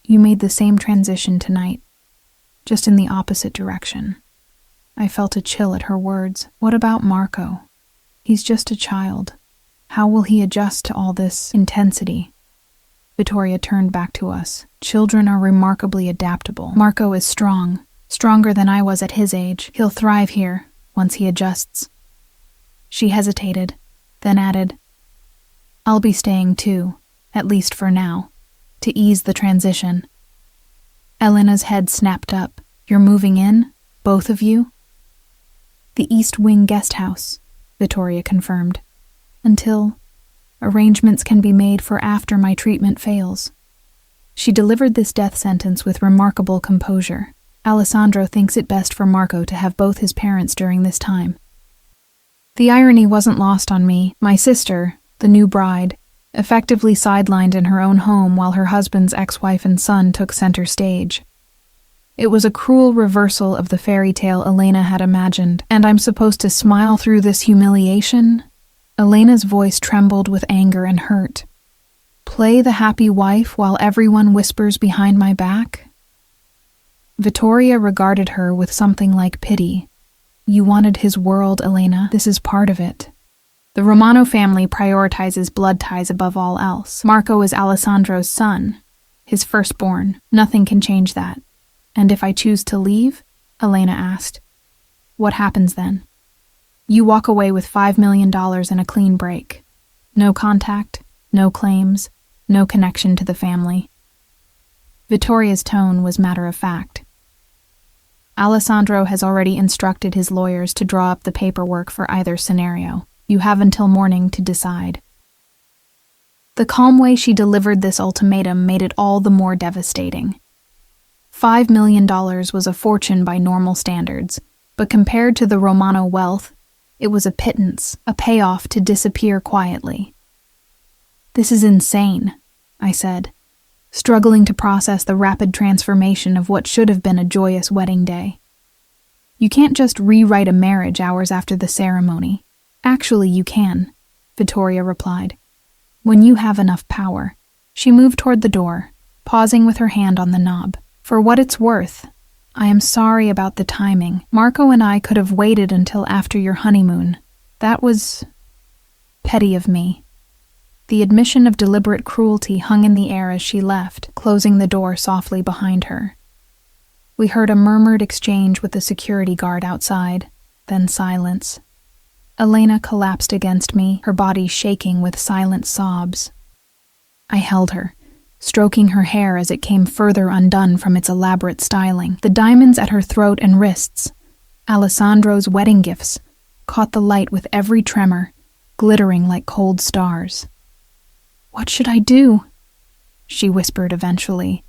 You made the same transition tonight, just in the opposite direction. I felt a chill at her words. What about Marco? He's just a child. How will he adjust to all this intensity? Vittoria turned back to us. Children are remarkably adaptable. Marco is strong, stronger than I was at his age. He'll thrive here, once he adjusts. She hesitated, then added, I'll be staying too, at least for now, to ease the transition. Elena's head snapped up. You're moving in? Both of you? The East Wing guest house, Vittoria confirmed. Until arrangements can be made for after my treatment fails. She delivered this death sentence with remarkable composure. Alessandro thinks it best for Marco to have both his parents during this time. The irony wasn't lost on me. My sister, the new bride, effectively sidelined in her own home while her husband's ex-wife and son took center stage. It was a cruel reversal of the fairy tale Elena had imagined, and I'm supposed to smile through this humiliation? Elena's voice trembled with anger and hurt. Play the happy wife while everyone whispers behind my back? Vittoria regarded her with something like pity. You wanted his world, Elena. This is part of it. The Romano family prioritizes blood ties above all else. Marco is Alessandro's son, his firstborn. Nothing can change that. And if I choose to leave? Elena asked. What happens then? You walk away with $5 million and a clean break. No contact, no claims, no connection to the family. Vittoria's tone was matter-of-fact. Alessandro has already instructed his lawyers to draw up the paperwork for either scenario. You have until morning to decide. The calm way she delivered this ultimatum made it all the more devastating. $5 million was a fortune by normal standards, but compared to the Romano wealth, it was a pittance, a payoff to disappear quietly. This is insane, I said, struggling to process the rapid transformation of what should have been a joyous wedding day. You can't just rewrite a marriage hours after the ceremony. Actually, you can, Vittoria replied. When you have enough power. She moved toward the door, pausing with her hand on the knob. For what it's worth, I am sorry about the timing. Marco and I could have waited until after your honeymoon. That was petty of me. The admission of deliberate cruelty hung in the air as she left, closing the door softly behind her. We heard a murmured exchange with the security guard outside, then silence. Elena collapsed against me, her body shaking with silent sobs. I held her, stroking her hair as it came further undone from its elaborate styling. The diamonds at her throat and wrists, Alessandro's wedding gifts, caught the light with every tremor, glittering like cold stars. "What should I do?" she whispered eventually,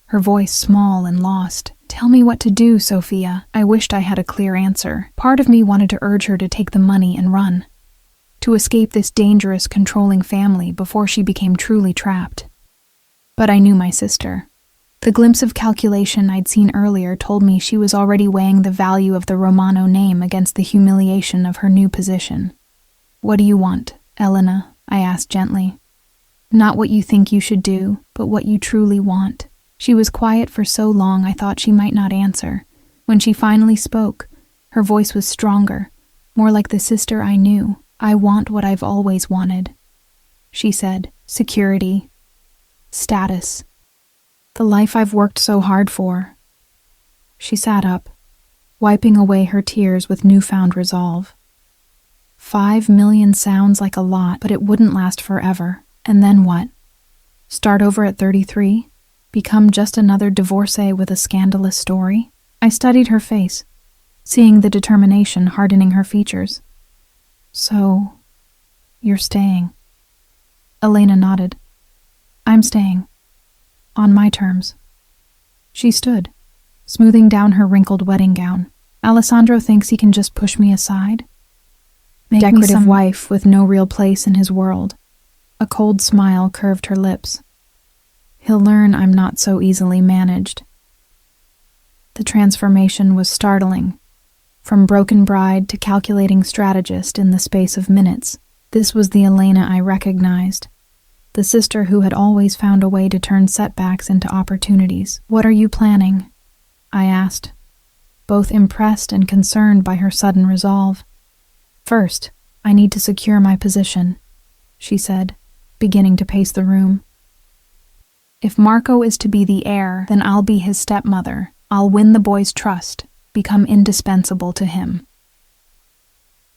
her voice small and lost. "Tell me what to do, Sophia." I wished I had a clear answer. Part of me wanted to urge her to take the money and run, to escape this dangerous, controlling family before she became truly trapped. But I knew my sister. The glimpse of calculation I'd seen earlier told me she was already weighing the value of the Romano name against the humiliation of her new position. "What do you want, Elena?" I asked gently. "Not what you think you should do, but what you truly want." She was quiet for so long I thought she might not answer. When she finally spoke, her voice was stronger, more like the sister I knew. "I want what I've always wanted," she said. "Security. Status. The life I've worked so hard for." She sat up, wiping away her tears with newfound resolve. 5 million sounds like a lot, but it wouldn't last forever. And then what? Start over at 33? Become just another divorcee with a scandalous story? I studied her face, seeing the determination hardening her features. "So, you're staying?" Elena nodded. "I'm staying. On my terms." She stood, smoothing down her wrinkled wedding gown. "Alessandro thinks he can just push me aside? Make me some wife with no real place in his world." A cold smile curved her lips. "He'll learn I'm not so easily managed." The transformation was startling. From broken bride to calculating strategist in the space of minutes, this was the Elena I recognized. The sister who had always found a way to turn setbacks into opportunities. "What are you planning?" I asked, both impressed and concerned by her sudden resolve. "First, I need to secure my position," she said, beginning to pace the room. "If Marco is to be the heir, then I'll be his stepmother. I'll win the boy's trust, become indispensable to him."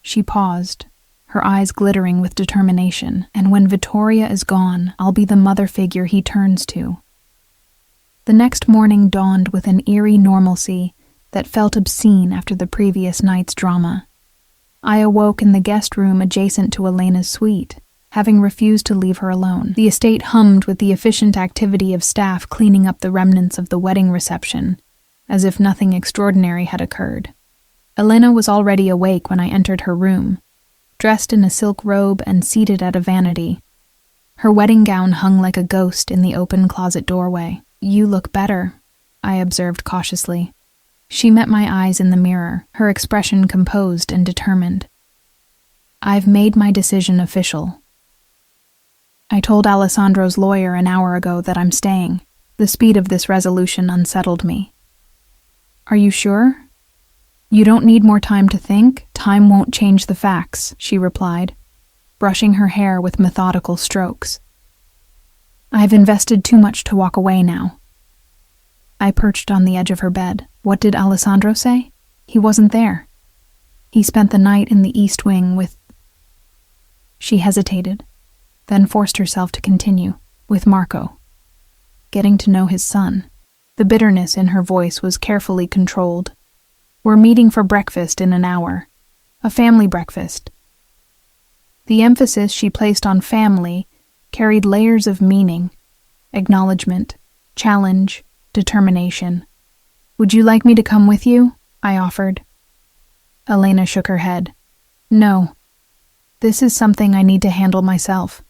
She paused, her eyes glittering with determination. "And when Vittoria is gone, I'll be the mother figure he turns to." The next morning dawned with an eerie normalcy that felt obscene after the previous night's drama. I awoke in the guest room adjacent to Elena's suite, having refused to leave her alone. The estate hummed with the efficient activity of staff cleaning up the remnants of the wedding reception, as if nothing extraordinary had occurred. Elena was already awake when I entered her room, dressed in a silk robe and seated at a vanity. Her wedding gown hung like a ghost in the open closet doorway. "You look better," I observed cautiously. She met my eyes in the mirror, her expression composed and determined. "I've made my decision official. I told Alessandro's lawyer an hour ago that I'm staying." The speed of this resolution unsettled me. "Are you sure?" "You don't need more time to think. Time won't change the facts," she replied, brushing her hair with methodical strokes. "I've invested too much to walk away now." I perched on the edge of her bed. "What did Alessandro say?" "He wasn't there. He spent the night in the East Wing with—" She hesitated, then forced herself to continue. "With Marco. Getting to know his son." The bitterness in her voice was carefully controlled. "We're meeting for breakfast in an hour. A family breakfast." The emphasis she placed on family carried layers of meaning, acknowledgement, challenge, determination. "Would you like me to come with you?" I offered. Elena shook her head. "No. This is something I need to handle myself."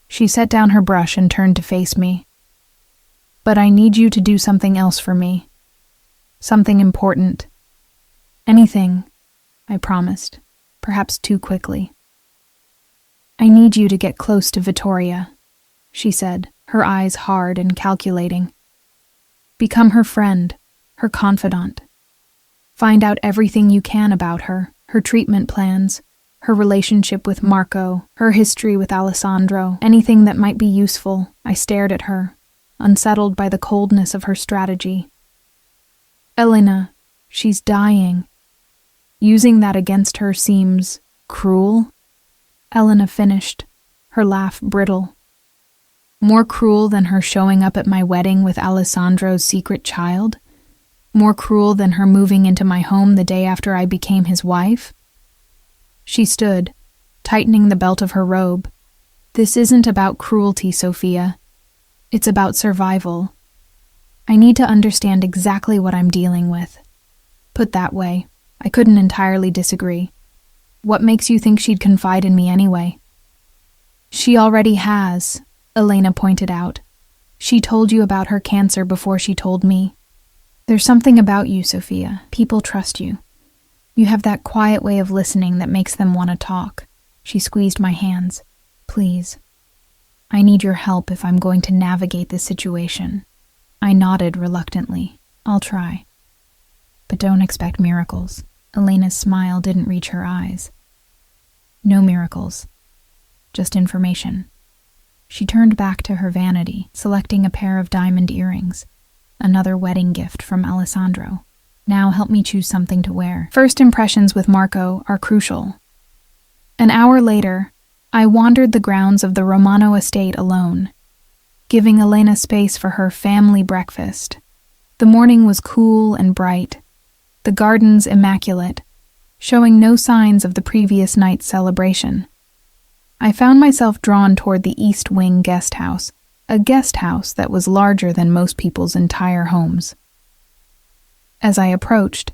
She set down her brush and turned to face me. "But I need you to do something else for me. Something important. Anything," I promised, perhaps too quickly. "I need you to get close to Vittoria," she said, her eyes hard and calculating. "Become her friend, her confidant. Find out everything you can about her treatment plans, her relationship with Marco, her history with Alessandro, anything that might be useful." I stared at her, unsettled by the coldness of her strategy. "Elena, she's dying. Using that against her seems cruel." Elena finished, her laugh brittle. "More cruel than her showing up at my wedding with Alessandro's secret child? More cruel than her moving into my home the day after I became his wife?" She stood, tightening the belt of her robe. This isn't about cruelty, Sophia. It's about survival. I need to understand exactly what I'm dealing with. Put that way, I couldn't entirely disagree. What makes you think she'd confide in me anyway? She already has, Elena pointed out. She told you about her cancer before she told me. There's something about you, Sophia. People trust you. You have that quiet way of listening that makes them want to talk. She squeezed my hands. Please. I need your help if I'm going to navigate this situation. I nodded reluctantly. I'll try. But don't expect miracles. Elena's smile didn't reach her eyes. No miracles. Just information. She turned back to her vanity, selecting a pair of diamond earrings. Another wedding gift from Alessandro. Now help me choose something to wear. First impressions with Marco are crucial. An hour later, I wandered the grounds of the Romano estate alone, giving Elena space for her family breakfast. The morning was cool and bright, the gardens immaculate, showing no signs of the previous night's celebration. I found myself drawn toward the East Wing guest house, a guest house that was larger than most people's entire homes. As I approached,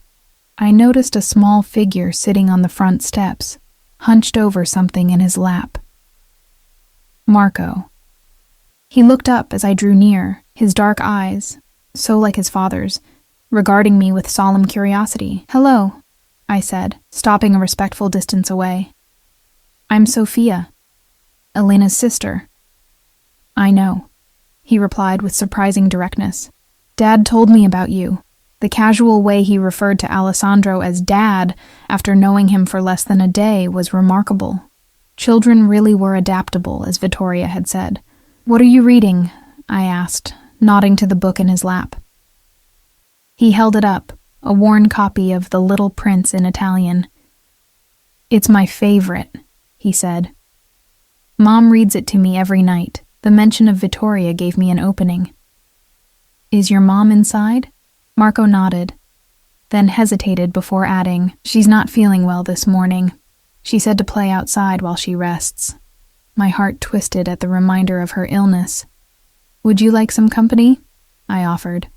I noticed a small figure sitting on the front steps, hunched over something in his lap. Marco. He looked up as I drew near, his dark eyes, so like his father's, regarding me with solemn curiosity. "Hello," I said, stopping a respectful distance away. "I'm Sophia, Elena's sister." "I know," he replied with surprising directness. "Dad told me about you." The casual way he referred to Alessandro as Dad after knowing him for less than a day was remarkable. Children really were adaptable, as Vittoria had said. "What are you reading?" I asked, nodding to the book in his lap. He held it up, a worn copy of The Little Prince in Italian. "It's my favorite," he said. "Mom reads it to me every night. The mention of Vittoria gave me an opening." "Is your mom inside?" Marco nodded, then hesitated before adding, "She's not feeling well this morning. She said to play outside while she rests." My heart twisted at the reminder of her illness. "Would you like some company?" I offered.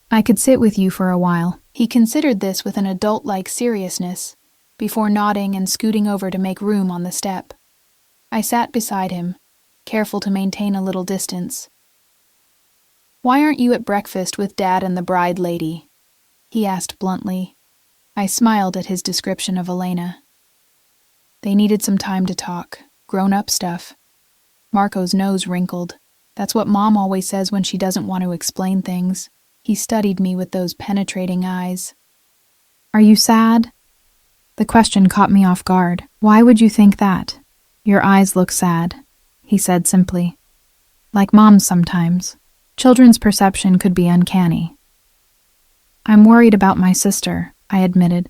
"I could sit with you for a while." He considered this with an adult-like seriousness, before nodding and scooting over to make room on the step. I sat beside him, careful to maintain a little distance. "Why aren't you at breakfast with Dad and the bride lady?" he asked bluntly. I smiled at his description of Elena. "They needed some time to talk. Grown-up stuff." Marco's nose wrinkled. "That's what Mom always says when she doesn't want to explain things." He studied me with those penetrating eyes. "Are you sad?" The question caught me off guard. "Why would you think that?" "Your eyes look sad," he said simply. "Like Mom's sometimes. Children's perception could be uncanny." "I'm worried about my sister," I admitted.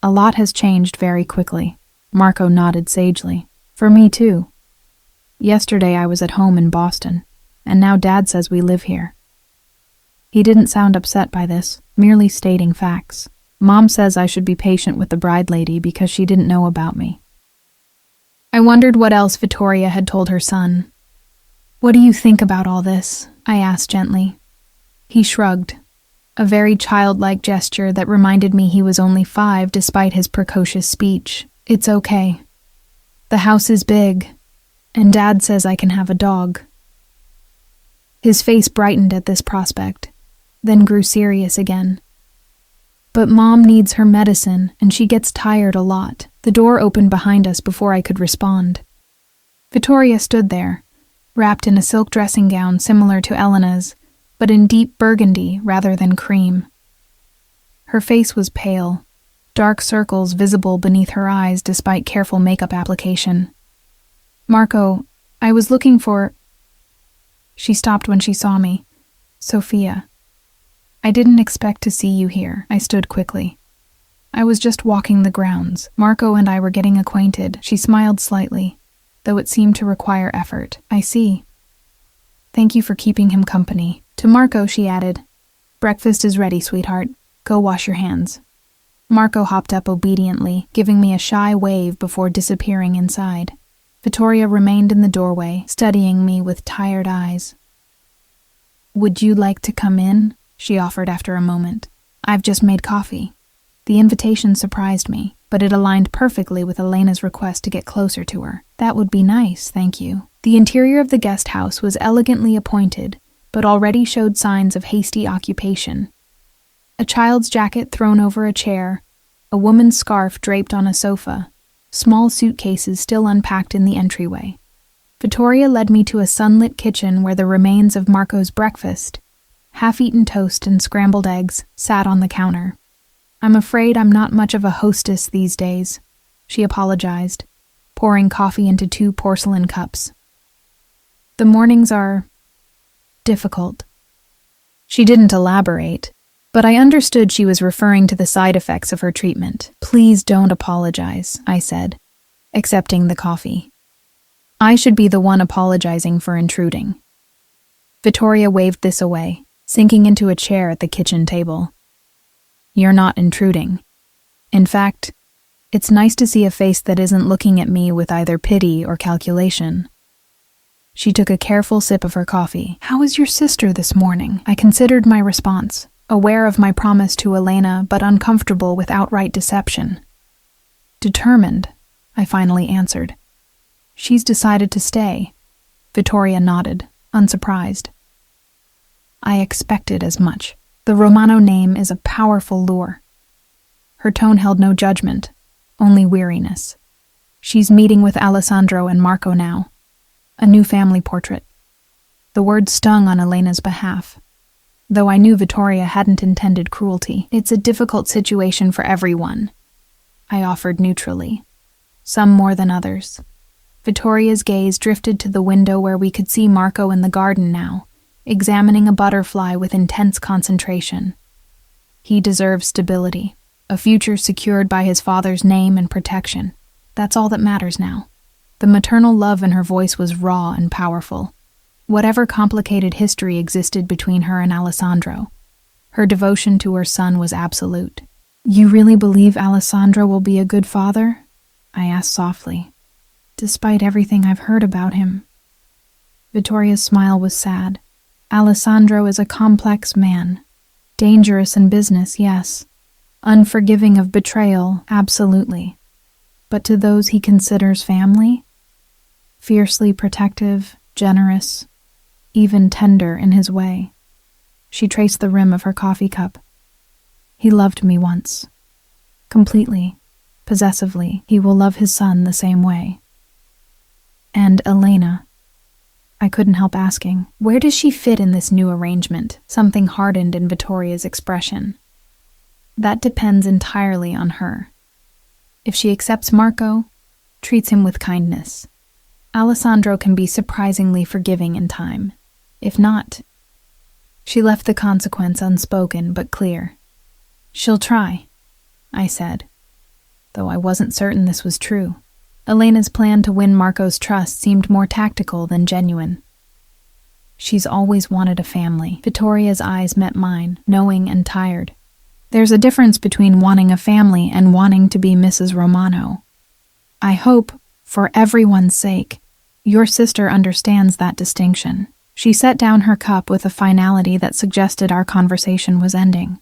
"A lot has changed very quickly." Marco nodded sagely. "For me too. Yesterday I was at home in Boston, and now Dad says we live here." He didn't sound upset by this, merely stating facts. "Mom says I should be patient with the bride lady because she didn't know about me." I wondered what else Vittoria had told her son. "What do you think about all this?" I asked gently. He shrugged, a very childlike gesture that reminded me he was only 5 despite his precocious speech. "It's okay. The house is big, and Dad says I can have a dog." His face brightened at this prospect, then grew serious again. "But Mom needs her medicine, and she gets tired a lot." The door opened behind us before I could respond. Vittoria stood there, wrapped in a silk dressing gown similar to Elena's, but in deep burgundy rather than cream. Her face was pale, dark circles visible beneath her eyes despite careful makeup application. "Marco, I was looking for—" She stopped when she saw me. "Sophia. I didn't expect to see you here." I stood quickly. "I was just walking the grounds. Marco and I were getting acquainted." She smiled slightly, though it seemed to require effort. "I see. Thank you for keeping him company." To Marco, she added, "Breakfast is ready, sweetheart. Go wash your hands." Marco hopped up obediently, giving me a shy wave before disappearing inside. Vittoria remained in the doorway, studying me with tired eyes. "Would you like to come in?" she offered after a moment. "I've just made coffee." The invitation surprised me, but it aligned perfectly with Elena's request to get closer to her. "That would be nice, thank you." The interior of the guest house was elegantly appointed, but already showed signs of hasty occupation. A child's jacket thrown over a chair, a woman's scarf draped on a sofa, small suitcases still unpacked in the entryway. Vittoria led me to a sunlit kitchen where the remains of Marco's breakfast, half-eaten toast and scrambled eggs, sat on the counter. "I'm afraid I'm not much of a hostess these days," she apologized, pouring coffee into 2 porcelain cups. "The mornings are difficult." She didn't elaborate, but I understood she was referring to the side effects of her treatment. "Please don't apologize," I said, accepting the coffee. I should be the one apologizing for intruding. Vittoria waved this away, sinking into a chair at the kitchen table. "You're not intruding. In fact, it's nice to see a face that isn't looking at me with either pity or calculation." She took a careful sip of her coffee. "How is your sister this morning?" I considered my response, aware of my promise to Elena but uncomfortable with outright deception. "Determined," I finally answered. "She's decided to stay." Vittoria nodded, unsurprised. "I expected as much. The Romano name is a powerful lure." Her tone held no judgment, only weariness. "She's meeting with Alessandro and Marco now. A new family portrait." The words stung on Elena's behalf, though I knew Vittoria hadn't intended cruelty. "It's a difficult situation for everyone," I offered neutrally. "Some more than others." Vittoria's gaze drifted to the window where we could see Marco in the garden now, examining a butterfly with intense concentration. "He deserves stability, a future secured by his father's name and protection. That's all that matters now." The maternal love in her voice was raw and powerful. Whatever complicated history existed between her and Alessandro, her devotion to her son was absolute. "You really believe Alessandro will be a good father?" I asked softly. "Despite everything I've heard about him." Vittoria's smile was sad. "Alessandro is a complex man. Dangerous in business, yes. Unforgiving of betrayal, absolutely. But to those he considers family? Fiercely protective, generous, even tender in his way." She traced the rim of her coffee cup. "He loved me once. Completely, possessively. He will love his son the same way." "And Elena?" I couldn't help asking. "Where does she fit in this new arrangement?" Something hardened in Vittoria's expression. "That depends entirely on her. If she accepts Marco, treats him with kindness, Alessandro can be surprisingly forgiving in time. If not..." She left the consequence unspoken but clear. "She'll try," I said, though I wasn't certain this was true. Elena's plan to win Marco's trust seemed more tactical than genuine. "She's always wanted a family." Vittoria's eyes met mine, knowing and tired. "There's a difference between wanting a family and wanting to be Mrs. Romano. I hope, for everyone's sake, your sister understands that distinction." She set down her cup with a finality that suggested our conversation was ending.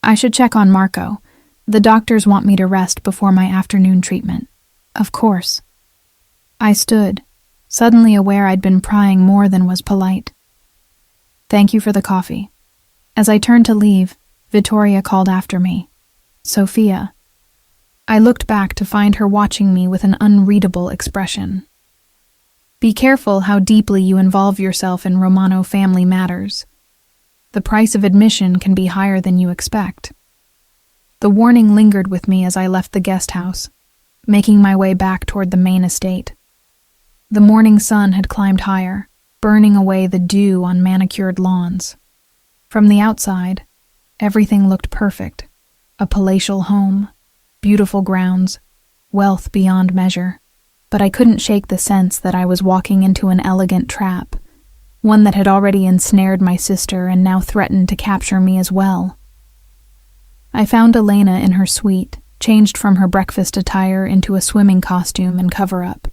"I should check on Marco. The doctors want me to rest before my afternoon treatment." "Of course." I stood, suddenly aware I'd been prying more than was polite. "Thank you for the coffee." As I turned to leave, Vittoria called after me. "Sophia." I looked back to find her watching me with an unreadable expression. "Be careful how deeply you involve yourself in Romano family matters. The price of admission can be higher than you expect." The warning lingered with me as I left the guest house, making my way back toward the main estate. The morning sun had climbed higher, burning away the dew on manicured lawns. From the outside, everything looked perfect. A palatial home, beautiful grounds, wealth beyond measure. But I couldn't shake the sense that I was walking into an elegant trap, one that had already ensnared my sister and now threatened to capture me as well. I found Elena in her suite, changed from her breakfast attire into a swimming costume and cover-up.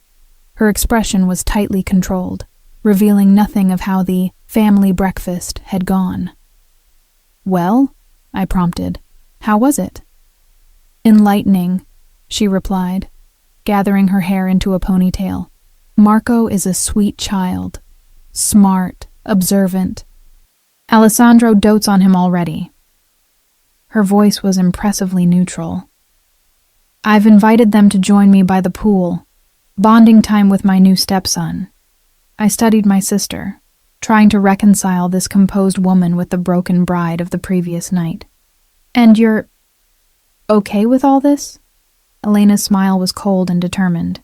Her expression was tightly controlled, revealing nothing of how the family breakfast had gone. "Well?" I prompted. "How was it?" "Enlightening," she replied, gathering her hair into a ponytail. "Marco is a sweet child. Smart, observant. Alessandro dotes on him already." Her voice was impressively neutral. "I've invited them to join me by the pool, bonding time with my new stepson. I studied my sister, trying to reconcile this composed woman with the broken bride of the previous night." "And you're okay with all this?" Elena's smile was cold and determined.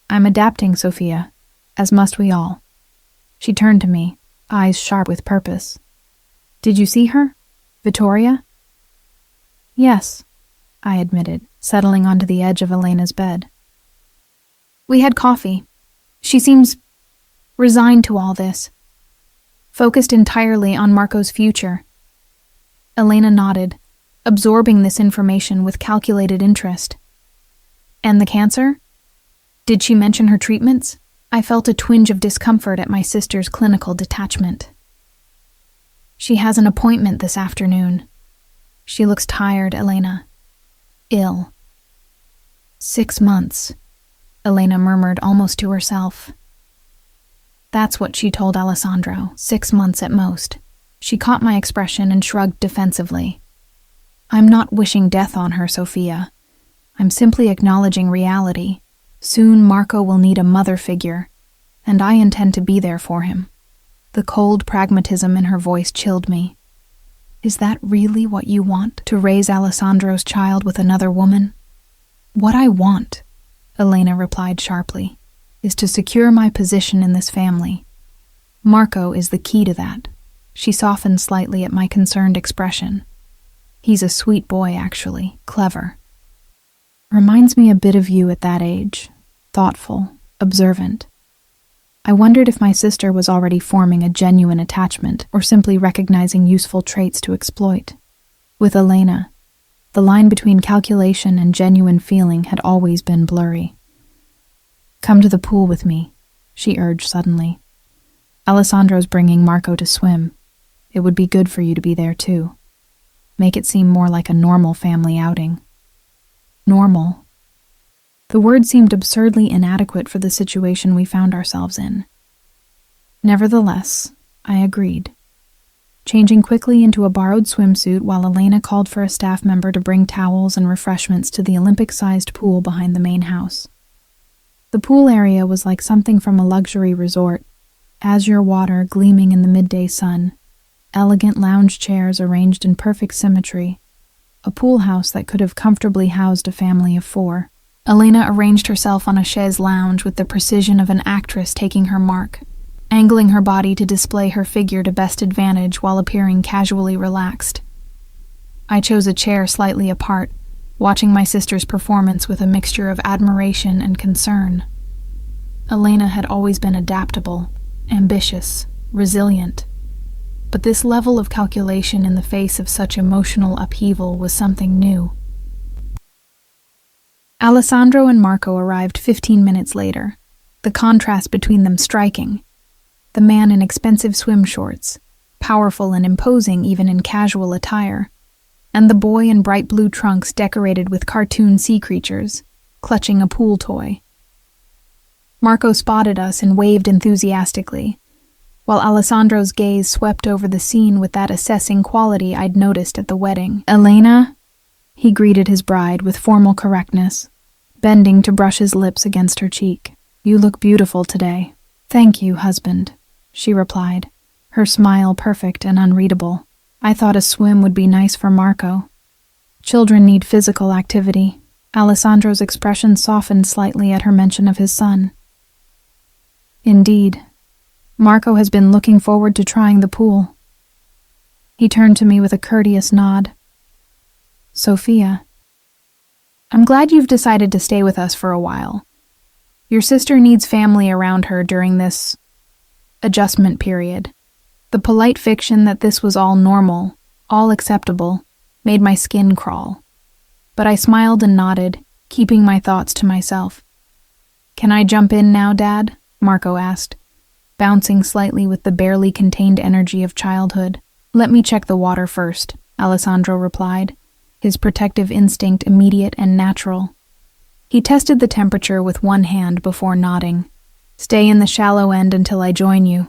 "I'm adapting, Sophia, as must we all." She turned to me, eyes sharp with purpose. "Did you see her? Vittoria?" "Yes," I admitted, settling onto the edge of Elena's bed. "We had coffee. She seems resigned to all this, focused entirely on Marco's future." Elena nodded, absorbing this information with calculated interest. "And the cancer? Did she mention her treatments?" I felt a twinge of discomfort at my sister's clinical detachment. "She has an appointment this afternoon. She looks tired, Elena. Ill." 6 months, Elena murmured almost to herself. That's what she told Alessandro, 6 months at most. She caught my expression and shrugged defensively. "I'm not wishing death on her, Sophia. I'm simply acknowledging reality. Soon Marco will need a mother figure, and I intend to be there for him." The cold pragmatism in her voice chilled me. "Is that really what you want, to raise Alessandro's child with another woman?" "What I want," Elena replied sharply, "is to secure my position in this family. Marco is the key to that." She softened slightly at my concerned expression. "He's a sweet boy, actually, clever. Reminds me a bit of you at that age, thoughtful, observant." I wondered if my sister was already forming a genuine attachment or simply recognizing useful traits to exploit. With Elena, the line between calculation and genuine feeling had always been blurry. "Come to the pool with me," she urged suddenly. "Alessandro's bringing Marco to swim. It would be good for you to be there too. Make it seem more like a normal family outing." Normal. The word seemed absurdly inadequate for the situation we found ourselves in. Nevertheless, I agreed, changing quickly into a borrowed swimsuit while Elena called for a staff member to bring towels and refreshments to the Olympic-sized pool behind the main house. The pool area was like something from a luxury resort, azure water gleaming in the midday sun, elegant lounge chairs arranged in perfect symmetry, a pool house that could have comfortably housed a family of 4. Elena arranged herself on a chaise lounge with the precision of an actress taking her mark, angling her body to display her figure to best advantage while appearing casually relaxed. I chose a chair slightly apart, watching my sister's performance with a mixture of admiration and concern. Elena had always been adaptable, ambitious, resilient, but this level of calculation in the face of such emotional upheaval was something new. Alessandro and Marco arrived 15 minutes later, the contrast between them striking. The man in expensive swim shorts, powerful and imposing even in casual attire, and the boy in bright blue trunks decorated with cartoon sea creatures, clutching a pool toy. Marco spotted us and waved enthusiastically, while Alessandro's gaze swept over the scene with that assessing quality I'd noticed at the wedding. "Elena?" He greeted his bride with formal correctness, bending to brush his lips against her cheek. "You look beautiful today." "Thank you, husband," she replied, her smile perfect and unreadable. "I thought a swim would be nice for Marco. Children need physical activity." Alessandro's expression softened slightly at her mention of his son. "Indeed. Marco has been looking forward to trying the pool." He turned to me with a courteous nod. "Sophia, I'm glad you've decided to stay with us for a while. Your sister needs family around her during this adjustment period. The polite fiction that this was all normal, all acceptable, made my skin crawl. But I smiled and nodded, keeping my thoughts to myself. "Can I jump in now, Dad?" Marco asked, bouncing slightly with the barely contained energy of childhood. "Let me check the water first," Alessandro replied, his protective instinct immediate and natural. He tested the temperature with one hand before nodding. "Stay in the shallow end until I join you."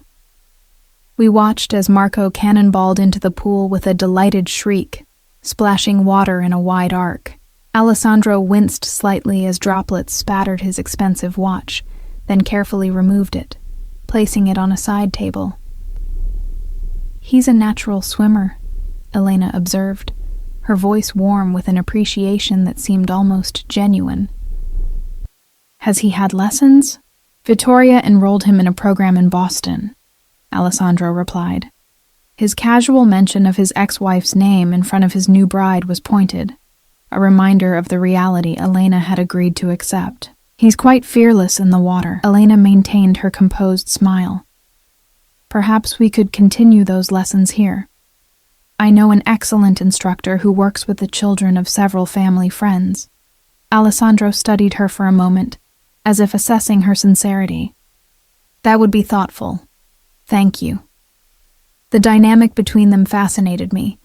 We watched as Marco cannonballed into the pool with a delighted shriek, splashing water in a wide arc. Alessandro winced slightly as droplets spattered his expensive watch, then carefully removed it, placing it on a side table. "He's a natural swimmer," Elena observed, her voice warm with an appreciation that seemed almost genuine. "Has he had lessons?" "Vittoria enrolled him in a program in Boston," Alessandro replied. His casual mention of his ex-wife's name in front of his new bride was pointed, a reminder of the reality Elena had agreed to accept. "He's quite fearless in the water." Elena maintained her composed smile. "Perhaps we could continue those lessons here. I know an excellent instructor who works with the children of several family friends." Alessandro studied her for a moment, as if assessing her sincerity. "That would be thoughtful. Thank you." The dynamic between them fascinated me.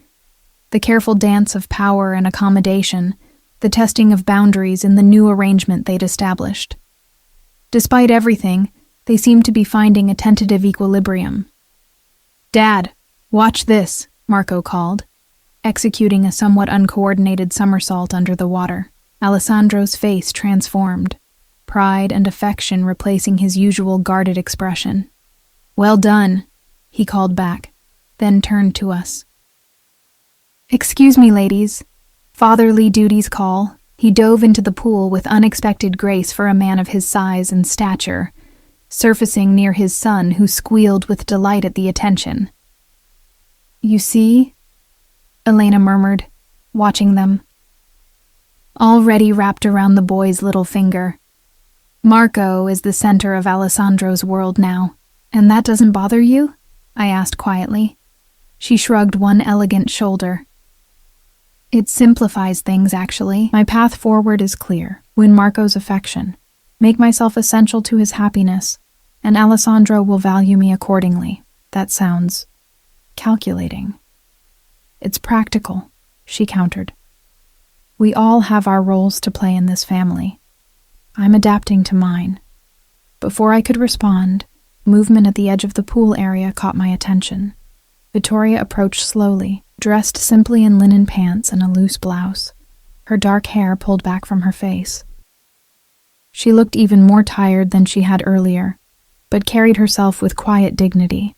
The careful dance of power and accommodation, the testing of boundaries in the new arrangement they'd established. Despite everything, they seemed to be finding a tentative equilibrium. "Dad, watch this," Marco called, executing a somewhat uncoordinated somersault under the water. Alessandro's face transformed, pride and affection replacing his usual guarded expression. "Well done," he called back, then turned to us. "Excuse me, ladies. Fatherly duties call." He dove into the pool with unexpected grace for a man of his size and stature, surfacing near his son, who squealed with delight at the attention. "You see?" Elena murmured, watching them. Already wrapped around the boy's little finger. "Marco is the center of Alessandro's world now. And that doesn't bother you?" I asked quietly. She shrugged one elegant shoulder. "It simplifies things, actually. My path forward is clear. Win Marco's affection. Make myself essential to his happiness, and Alessandro will value me accordingly." That sounds calculating. "It's practical," she countered. "We all have our roles to play in this family. I'm adapting to mine." Before I could respond, movement at the edge of the pool area caught my attention. Vittoria approached slowly, dressed simply in linen pants and a loose blouse, her dark hair pulled back from her face. She looked even more tired than she had earlier, but carried herself with quiet dignity.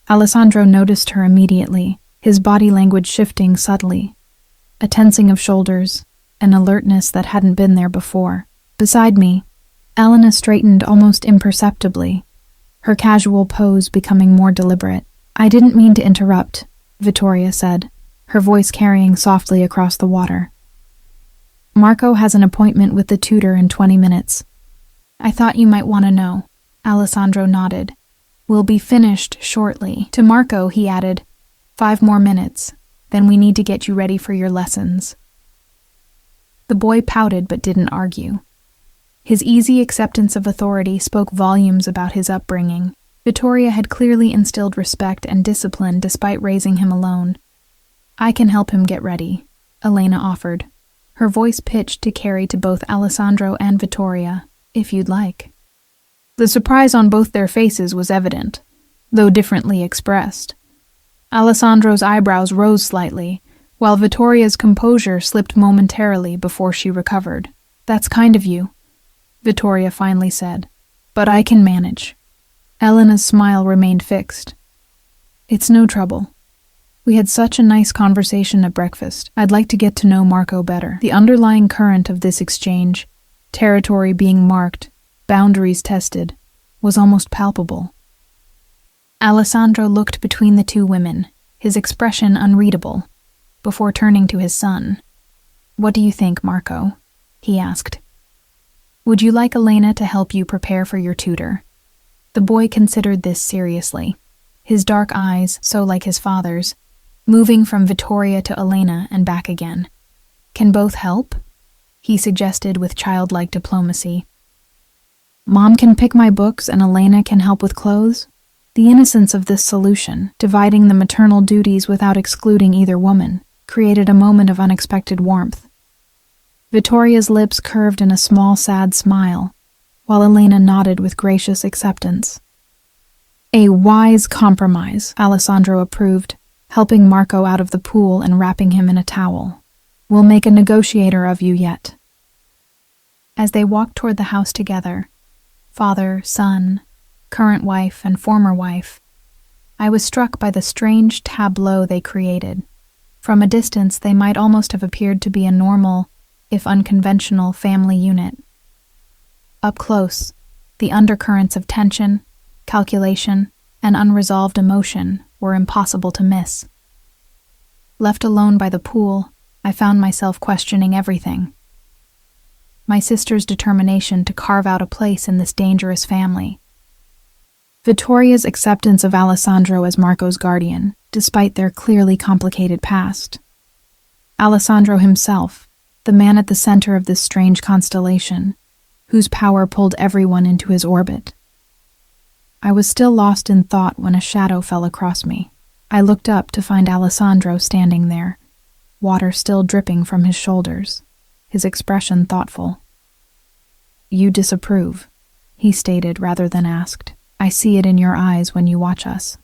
Alessandro noticed her immediately, his body language shifting subtly, a tensing of shoulders, an alertness that hadn't been there before. Beside me, Elena straightened almost imperceptibly, her casual pose becoming more deliberate. "I didn't mean to interrupt," Vittoria said, her voice carrying softly across the water. "Marco has an appointment with the tutor in 20 minutes. I thought you might want to know." Alessandro nodded. "We'll be finished shortly." To Marco, he added, 5 more minutes, then we need to get you ready for your lessons." The boy pouted but didn't argue. His easy acceptance of authority spoke volumes about his upbringing. Vittoria had clearly instilled respect and discipline despite raising him alone. "I can help him get ready," Elena offered, her voice pitched to carry to both Alessandro and Vittoria, "if you'd like." The surprise on both their faces was evident, though differently expressed. Alessandro's eyebrows rose slightly, while Vittoria's composure slipped momentarily before she recovered. "That's kind of you," Vittoria finally said, "but I can manage." Elena's smile remained fixed. "It's no trouble. We had such a nice conversation at breakfast. I'd like to get to know Marco better." The underlying current of this exchange, territory being marked, boundaries tested, was almost palpable. Alessandro looked between the two women, his expression unreadable, before turning to his son. "What do you think, Marco?" he asked. "Would you like Elena to help you prepare for your tutor?" The boy considered this seriously, his dark eyes, so like his father's, moving from Vittoria to Elena and back again. Can both help? He suggested with childlike diplomacy. Mom can pick my books and Elena can help with clothes? The innocence of this solution, dividing the maternal duties without excluding either woman, created a moment of unexpected warmth. Vittoria's lips curved in a small, sad smile, while Elena nodded with gracious acceptance. A wise compromise, Alessandro approved, helping Marco out of the pool and wrapping him in a towel. We'll make a negotiator of you yet. As they walked toward the house together, father, son, current wife, and former wife, I was struck by the strange tableau they created. From a distance, they might almost have appeared to be a normal, if unconventional, family unit. Up close, the undercurrents of tension, calculation, and unresolved emotion were impossible to miss. Left alone by the pool, I found myself questioning everything. My sister's determination to carve out a place in this dangerous family. Vittoria's acceptance of Alessandro as Marco's guardian, despite their clearly complicated past. Alessandro himself, the man at the center of this strange constellation, whose power pulled everyone into his orbit. I was still lost in thought when a shadow fell across me. I looked up to find Alessandro standing there, water still dripping from his shoulders, his expression thoughtful. You disapprove, he stated rather than asked. I see it in your eyes when you watch us.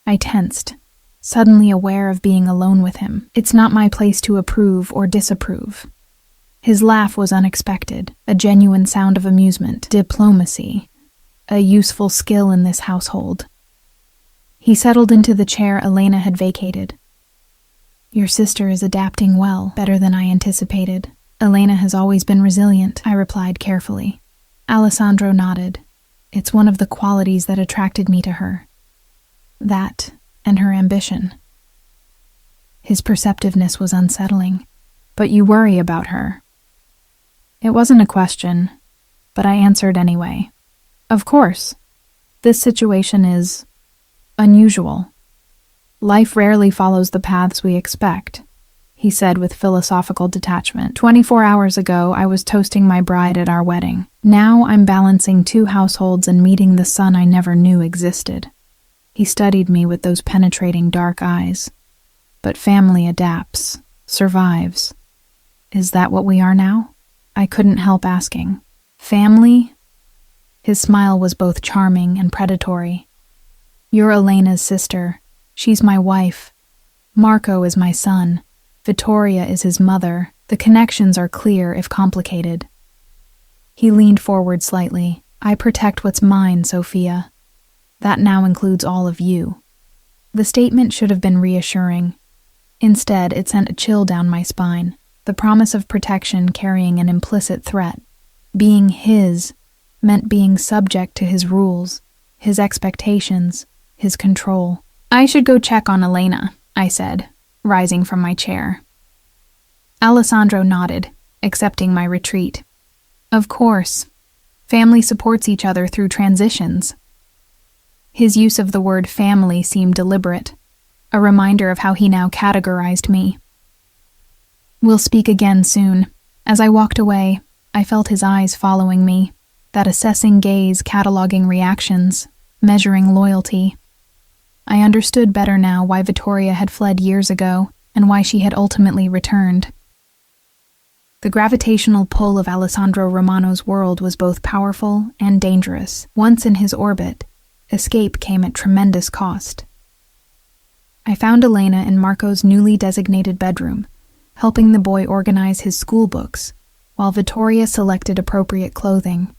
I tensed, suddenly aware of being alone with him. It's not my place to approve or disapprove. His laugh was unexpected, a genuine sound of amusement, diplomacy, a useful skill in this household. He settled into the chair Elena had vacated. Your sister is adapting well, better than I anticipated. Elena has always been resilient, I replied carefully. Alessandro nodded. It's one of the qualities that attracted me to her. That, and her ambition. His perceptiveness was unsettling. But you worry about her. It wasn't a question, but I answered anyway. Of course. This situation is unusual. Life rarely follows the paths we expect, he said with philosophical detachment. 24 hours ago, I was toasting my bride at our wedding. Now I'm balancing 2 households and meeting the son I never knew existed. He studied me with those penetrating dark eyes. But family adapts, survives. Is that what we are now? I couldn't help asking. Family? His smile was both charming and predatory. You're Elena's sister. She's my wife. Marco is my son. Vittoria is his mother. The connections are clear if complicated. He leaned forward slightly. I protect what's mine, Sophia. That now includes all of you. The statement should have been reassuring. Instead, it sent a chill down my spine, the promise of protection carrying an implicit threat. Being his meant being subject to his rules, his expectations, his control. I should go check on Elena, I said, rising from my chair. Alessandro nodded, accepting my retreat. Of course. Family supports each other through transitions. His use of the word family seemed deliberate, a reminder of how he now categorized me. We'll speak again soon. As I walked away, I felt his eyes following me, that assessing gaze cataloging reactions, measuring loyalty. I understood better now why Vittoria had fled years ago and why she had ultimately returned. The gravitational pull of Alessandro Romano's world was both powerful and dangerous. Once in his orbit, escape came at tremendous cost. I found Elena in Marco's newly designated bedroom, helping the boy organize his school books, while Vittoria selected appropriate clothing.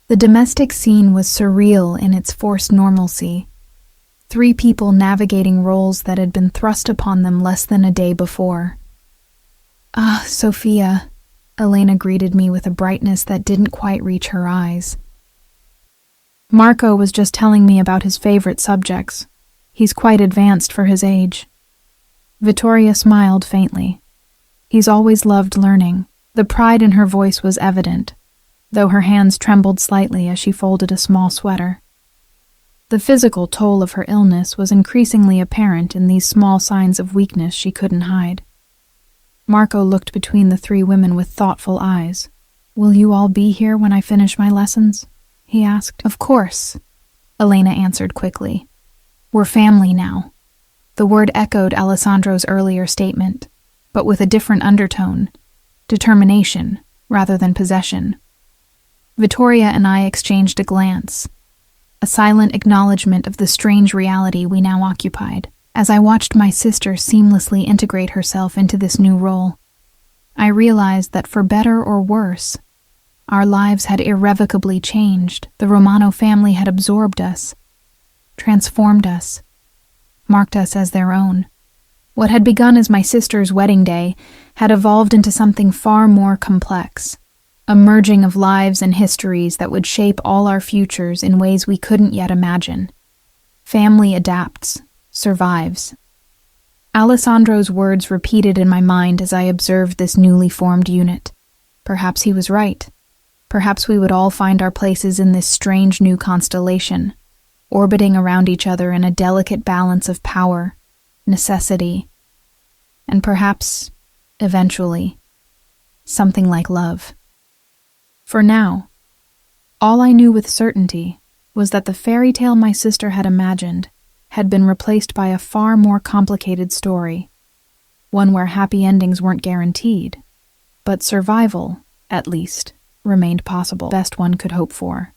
The domestic scene was surreal in its forced normalcy. 3 people navigating roles that had been thrust upon them less than a day before. Ah, Sophia, Elena greeted me with a brightness that didn't quite reach her eyes. Marco was just telling me about his favorite subjects. He's quite advanced for his age. Vittoria smiled faintly. He's always loved learning. The pride in her voice was evident, though her hands trembled slightly as she folded a small sweater. The physical toll of her illness was increasingly apparent in these small signs of weakness she couldn't hide. Marco looked between the three women with thoughtful eyes. "Will you all be here when I finish my lessons?" he asked. "Of course," Elena answered quickly. "We're family now." The word echoed Alessandro's earlier statement, but with a different undertone, determination rather than possession. Vittoria and I exchanged a glance, a silent acknowledgement of the strange reality we now occupied. As I watched my sister seamlessly integrate herself into this new role, I realized that for better or worse, our lives had irrevocably changed. The Romano family had absorbed us, transformed us, marked us as their own. What had begun as my sister's wedding day had evolved into something far more complex, a merging of lives and histories that would shape all our futures in ways we couldn't yet imagine. Family adapts, survives. Alessandro's words repeated in my mind as I observed this newly formed unit. Perhaps he was right. Perhaps we would all find our places in this strange new constellation, orbiting around each other in a delicate balance of power, necessity, and perhaps, eventually, something like love. For now, all I knew with certainty was that the fairy tale my sister had imagined had been replaced by a far more complicated story, one where happy endings weren't guaranteed, but survival, at least, remained possible, best one could hope for.